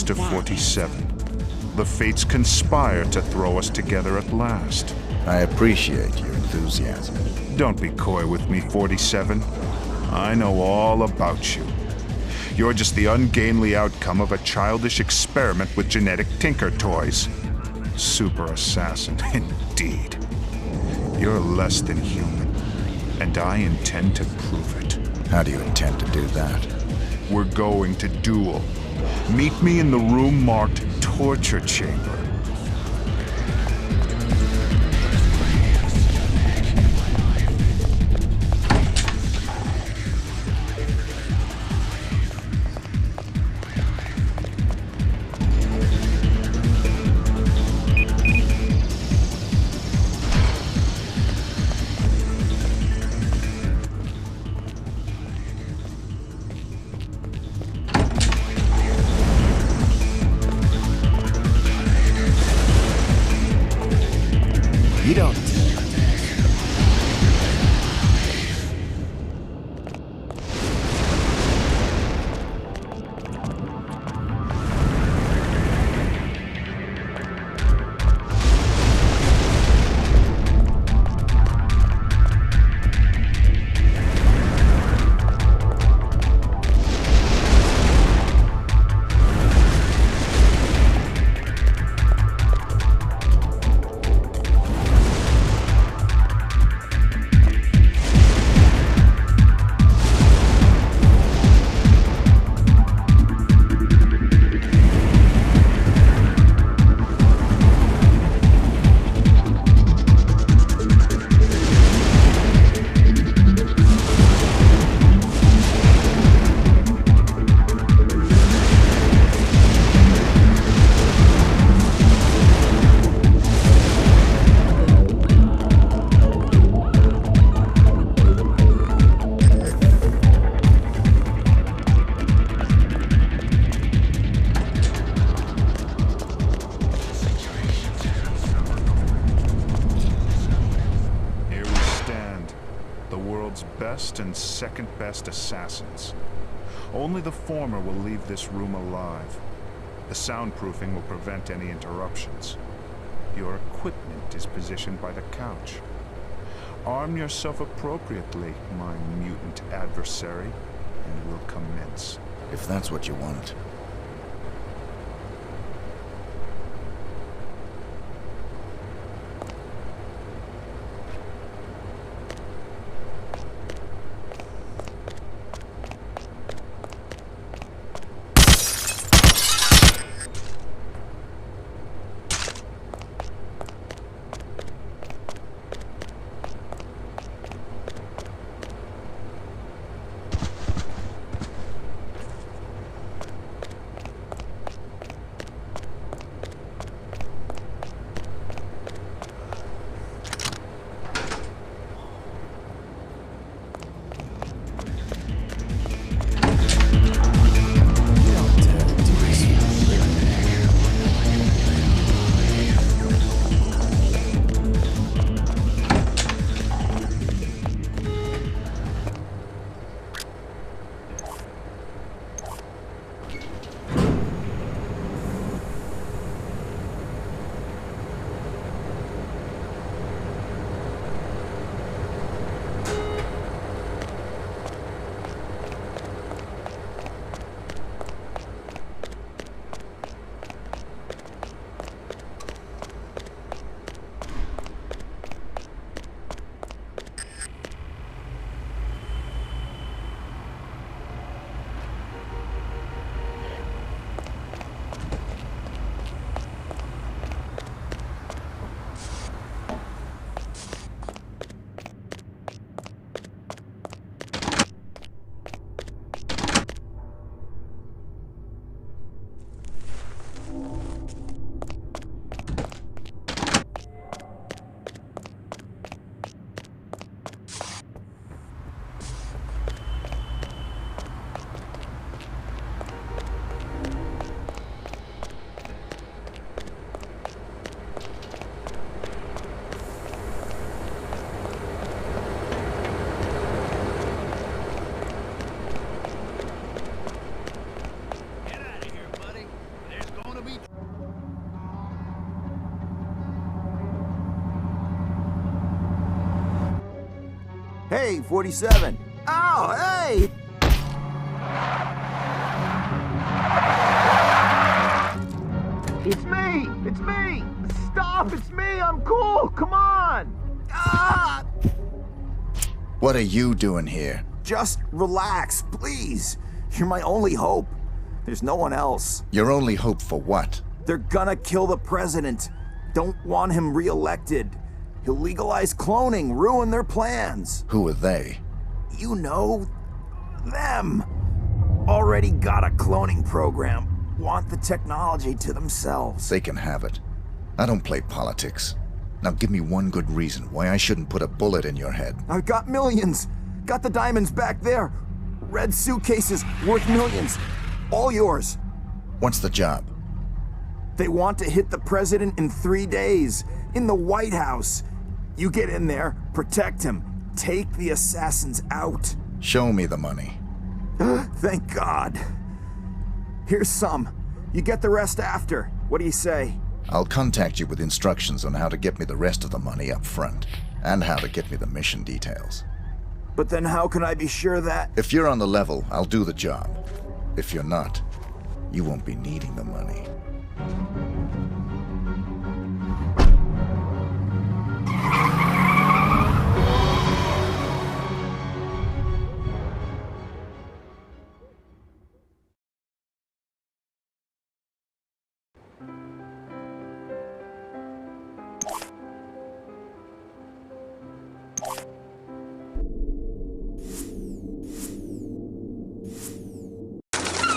Mr. 47. The fates conspire to throw us together at last. I appreciate your enthusiasm. Don't be coy with me, 47. I know all about you. You're just the ungainly outcome of a childish experiment with genetic tinker toys. Super assassin, indeed. You're less than human, and I intend to prove it. How do you intend to do that? We're going to duel. Meet me in the room marked Torture Chamber. Hideout. Best and second best assassins. Only the former will leave this room alive. The soundproofing will prevent any interruptions. Your equipment is positioned by the couch. Arm yourself appropriately, my mutant adversary, and we'll commence. If that's what you want. Hey, 47. Oh, hey! It's me! It's me! Stop! It's me! I'm cool! Come on! Ah! What are you doing here? Just relax, please. You're my only hope. There's no one else. Your only hope for what? They're gonna kill the president. Don't want him re-elected. He'll legalize cloning, ruin their plans. Who are they? You know, them. Already got a cloning program. Want the technology to themselves. They can have it. I don't play politics. Now give me one good reason why I shouldn't put a bullet in your head. I've got millions. Got the diamonds back there. Red suitcases worth millions. All yours. What's the job? They want to hit the president in 3 days. In the White House. You get in there, protect him, take the assassins out. Show me the money. Thank God. Here's some. You get the rest after. What do you say? I'll contact you with instructions on how to get me the rest of the money up front, and how to get me the mission details. But then how can I be sure that... If you're on the level, I'll do the job. If you're not, you won't be needing the money.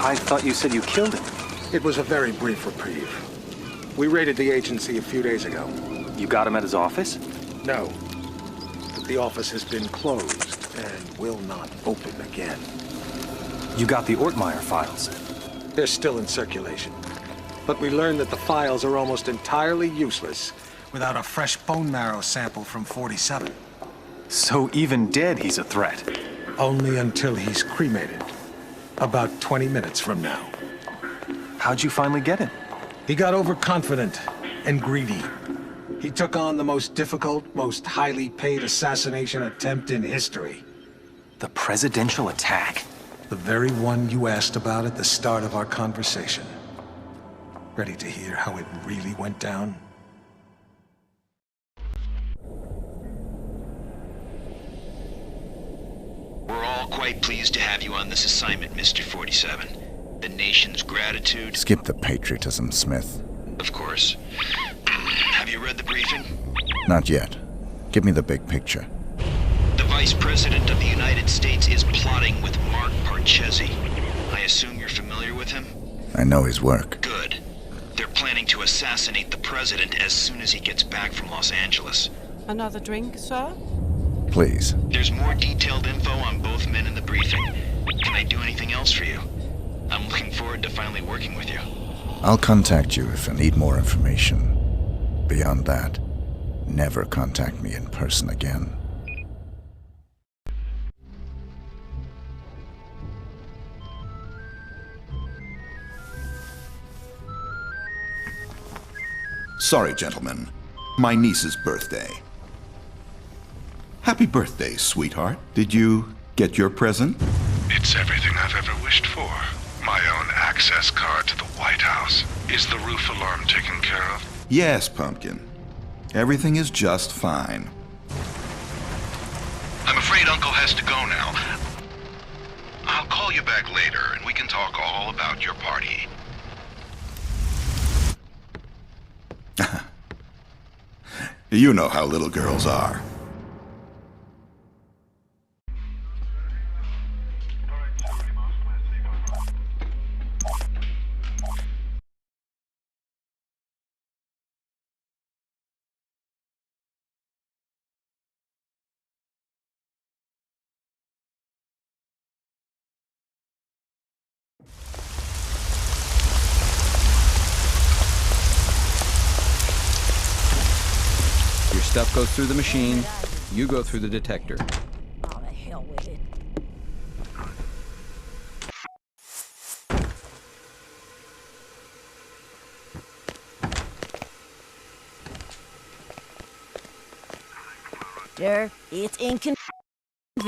I thought you said you killed him. It was a very brief reprieve. We raided the agency a few days ago. You got him at his office? No. But the office has been closed and will not open again. You got the Ortmeyer files? They're still in circulation. But we learned that the files are almost entirely useless without a fresh bone marrow sample from 47. So even dead, he's a threat? Only until he's cremated. About 20 minutes from now. How'd you finally get him? He got overconfident and greedy. He took on the most difficult, most highly paid assassination attempt in history. The presidential attack? The very one you asked about at the start of our conversation. Ready to hear how it really went down? We're all quite pleased to have you on this assignment, Mr. 47. The nation's gratitude... Skip the patriotism, Smith. Of course. Have you read the briefing? Not yet. Give me the big picture. The Vice President of the United States is plotting with Mark Parchesi. I assume you're familiar with him? I know his work. Good. They're planning to assassinate the President as soon as he gets back from Los Angeles. Another drink, sir? Please. There's more detailed info on both men in the briefing. Can I do anything else for you? I'm looking forward to finally working with you. I'll contact you if I need more information. Beyond that, never contact me in person again. Sorry, gentlemen. My niece's birthday. Happy birthday, sweetheart. Did you get your present? It's everything I've ever wished for. My own access card to the White House. Is the roof alarm taken care of? Yes, Pumpkin. Everything is just fine. I'm afraid Uncle has to go now. I'll call you back later and we can talk all about your party. You know how little girls are. Your stuff goes through the machine, you go through the detector. Oh, the hell with it. Sir, it's inconvenient,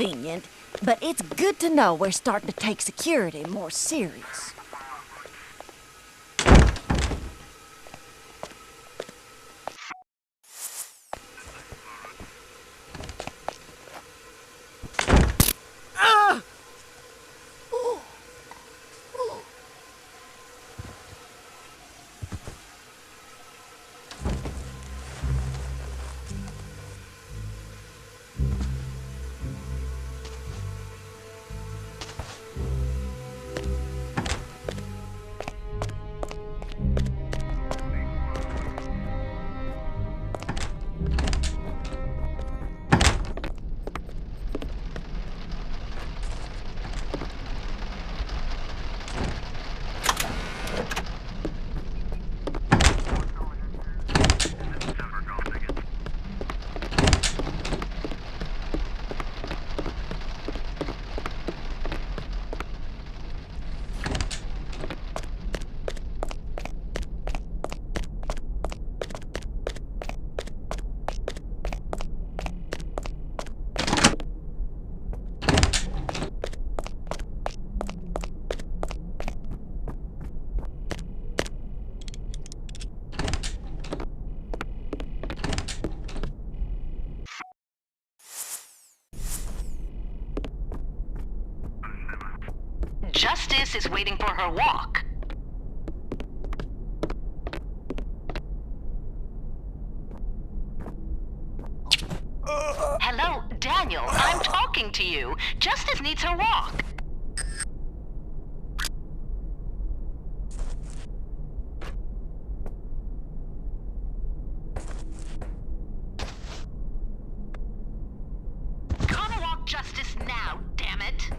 convenient, but it's good to know we're starting to take security more serious. Justice is waiting for her walk. Hello, Daniel. I'm talking to you. Justice needs her walk. Gotta walk Justice now, damn it.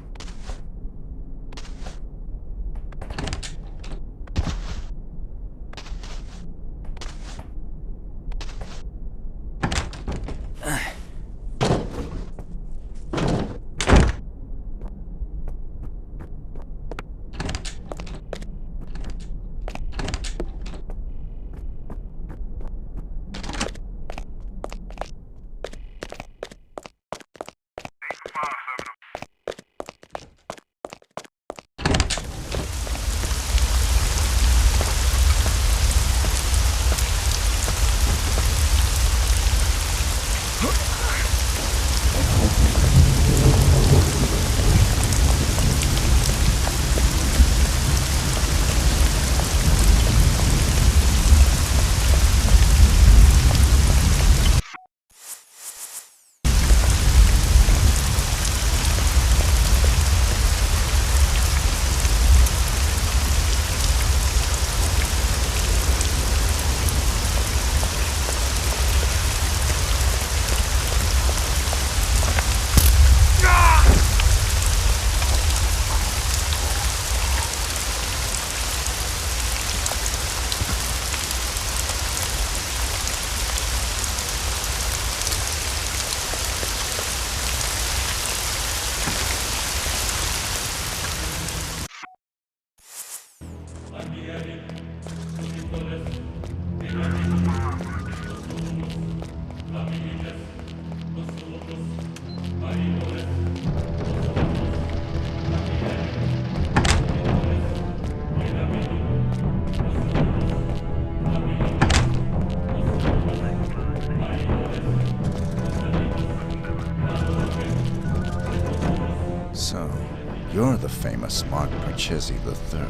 You're the famous Mark Parchesi III.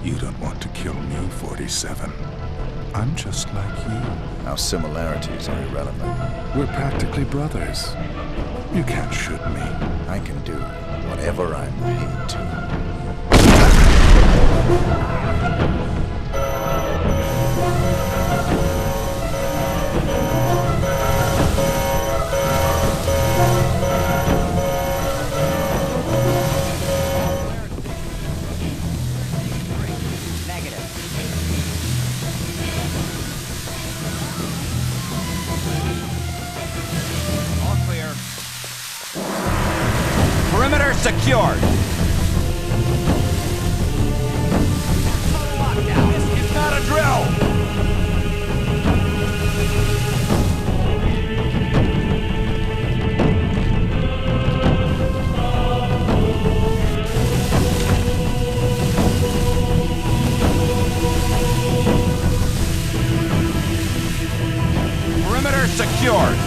You don't want to kill me, 47. I'm just like you. Our similarities are irrelevant. We're practically brothers. You can't shoot me. I can do whatever I'm paid to. Perimeter secured. This is not a drill. Secured!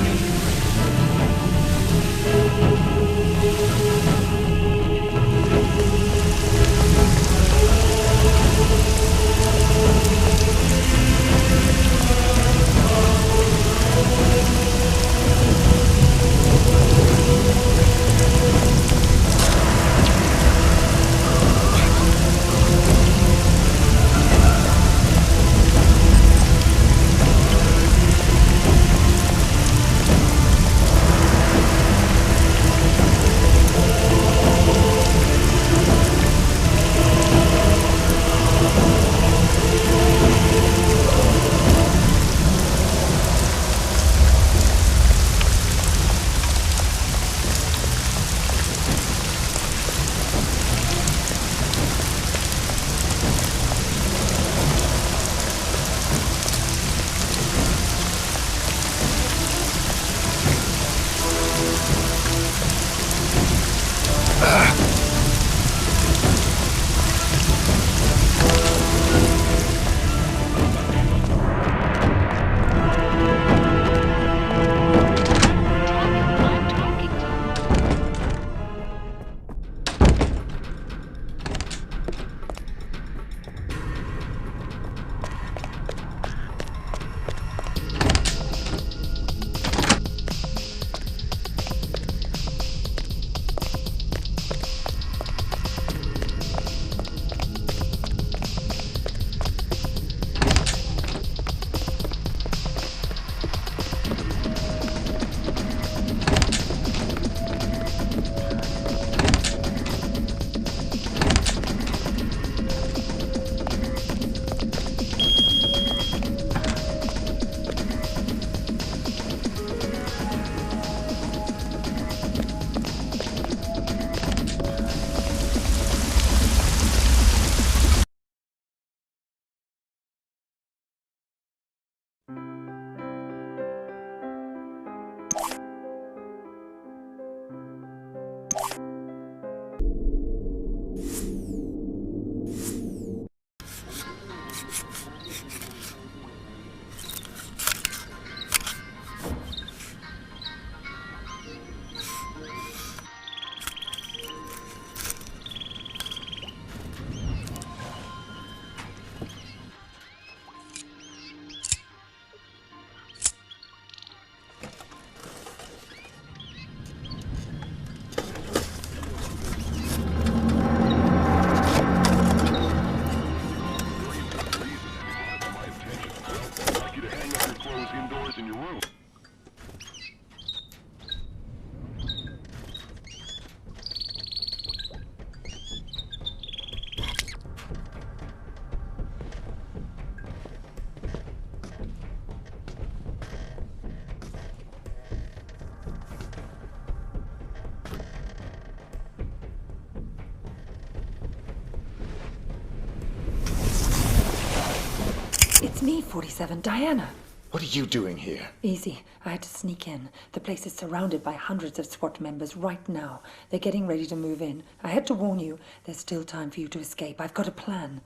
It's me, 47, Diana. What are you doing here? Easy. I had to sneak in. The place is surrounded by hundreds of SWAT members right now. They're getting ready to move in. I had to warn you. There's still time for you to escape. I've got a plan.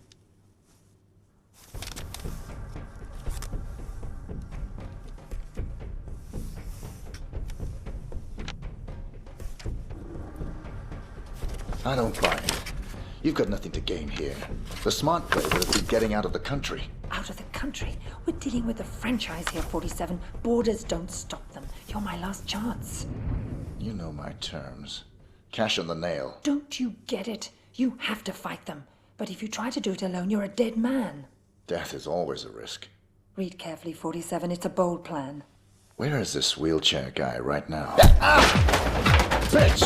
I don't buy it. You've got nothing to gain here. The smart play would have been getting out of the country. Out of the country? We're dealing with a franchise here, 47. Borders don't stop them. You're my last chance. You know my terms. Cash on the nail. Don't you get it? You have to fight them. But if you try to do it alone, you're a dead man. Death is always a risk. Read carefully, 47. It's a bold plan. Where is this wheelchair guy right now? Bitch!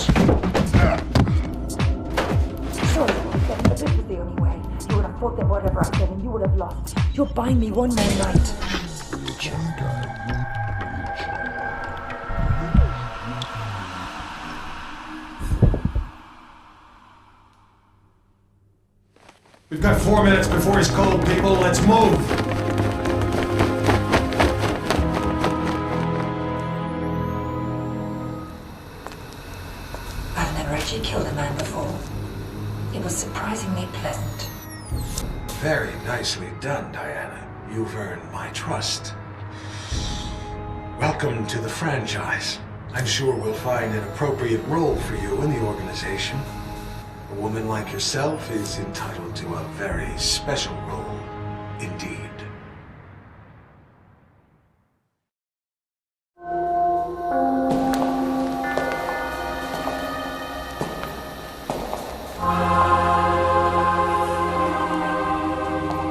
Sorry, but this was the only way. You would have fought them whatever I said, and you would have lost. You're buying me one more night. We've got 4 minutes before he's cold, people. Let's move! I've never actually killed a man before. It was surprisingly pleasant. Very nicely done, Diana. You've earned my trust. Well, Welcome to the franchise. I'm sure we'll find an appropriate role for you in the organization. A woman like yourself is entitled to a very special role indeed.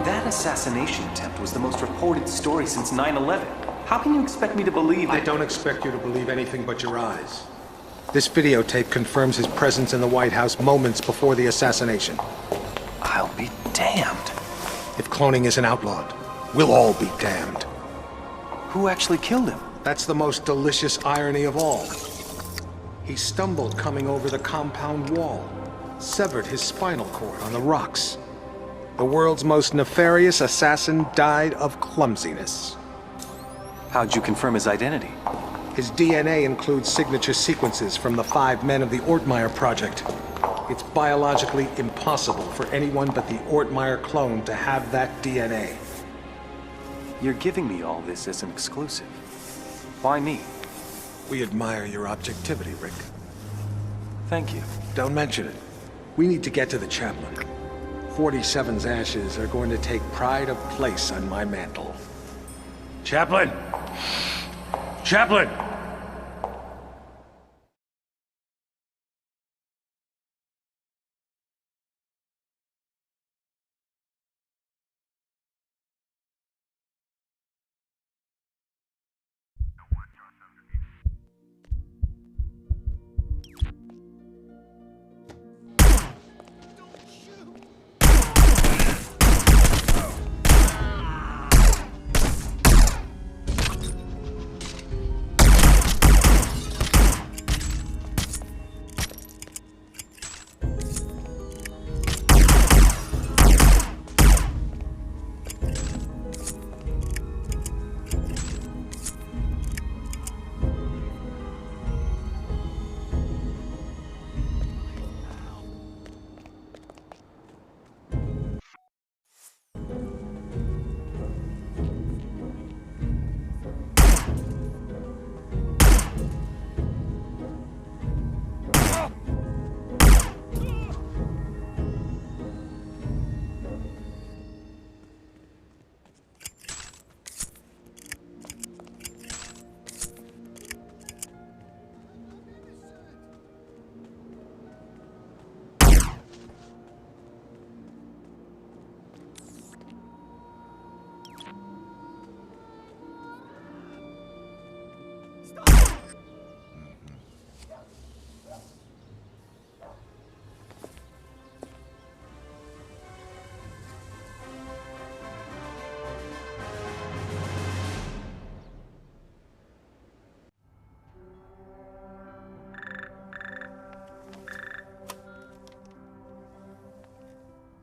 That assassination attempt was the most reported story since 9/11. How can you expect me to believe that? I don't expect you to believe anything but your eyes. This videotape confirms his presence in the White House moments before the assassination. I'll be damned. If cloning isn't outlawed, we'll all be damned. Who actually killed him? That's the most delicious irony of all. He stumbled coming over the compound wall, severed his spinal cord on the rocks. The world's most nefarious assassin died of clumsiness. How'd you confirm his identity? His DNA includes signature sequences from the 5 men of the Ortmeyer project. It's biologically impossible for anyone but the Ortmeyer clone to have that DNA. You're giving me all this as an exclusive. Why me? We admire your objectivity, Rick. Thank you. Don't mention it. We need to get to the chaplain. 47's ashes are going to take pride of place on my mantle. Chaplain! Chaplain!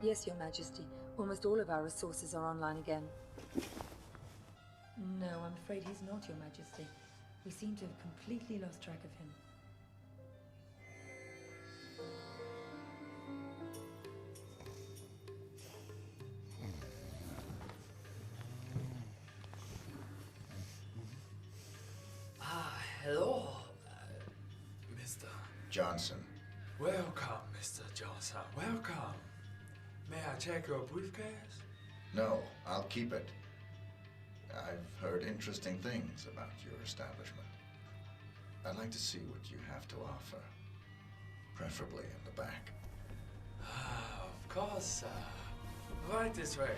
Yes, Your Majesty. Almost all of our resources are online again. No, I'm afraid he's not, Your Majesty. We seem to have completely lost track of him. Hello, Mr. Johnson. Welcome, Mr. Johnson. Welcome. May I check your briefcase? No, I'll keep it. I've heard interesting things about your establishment. I'd like to see what you have to offer. Preferably in the back. Of course, right this way.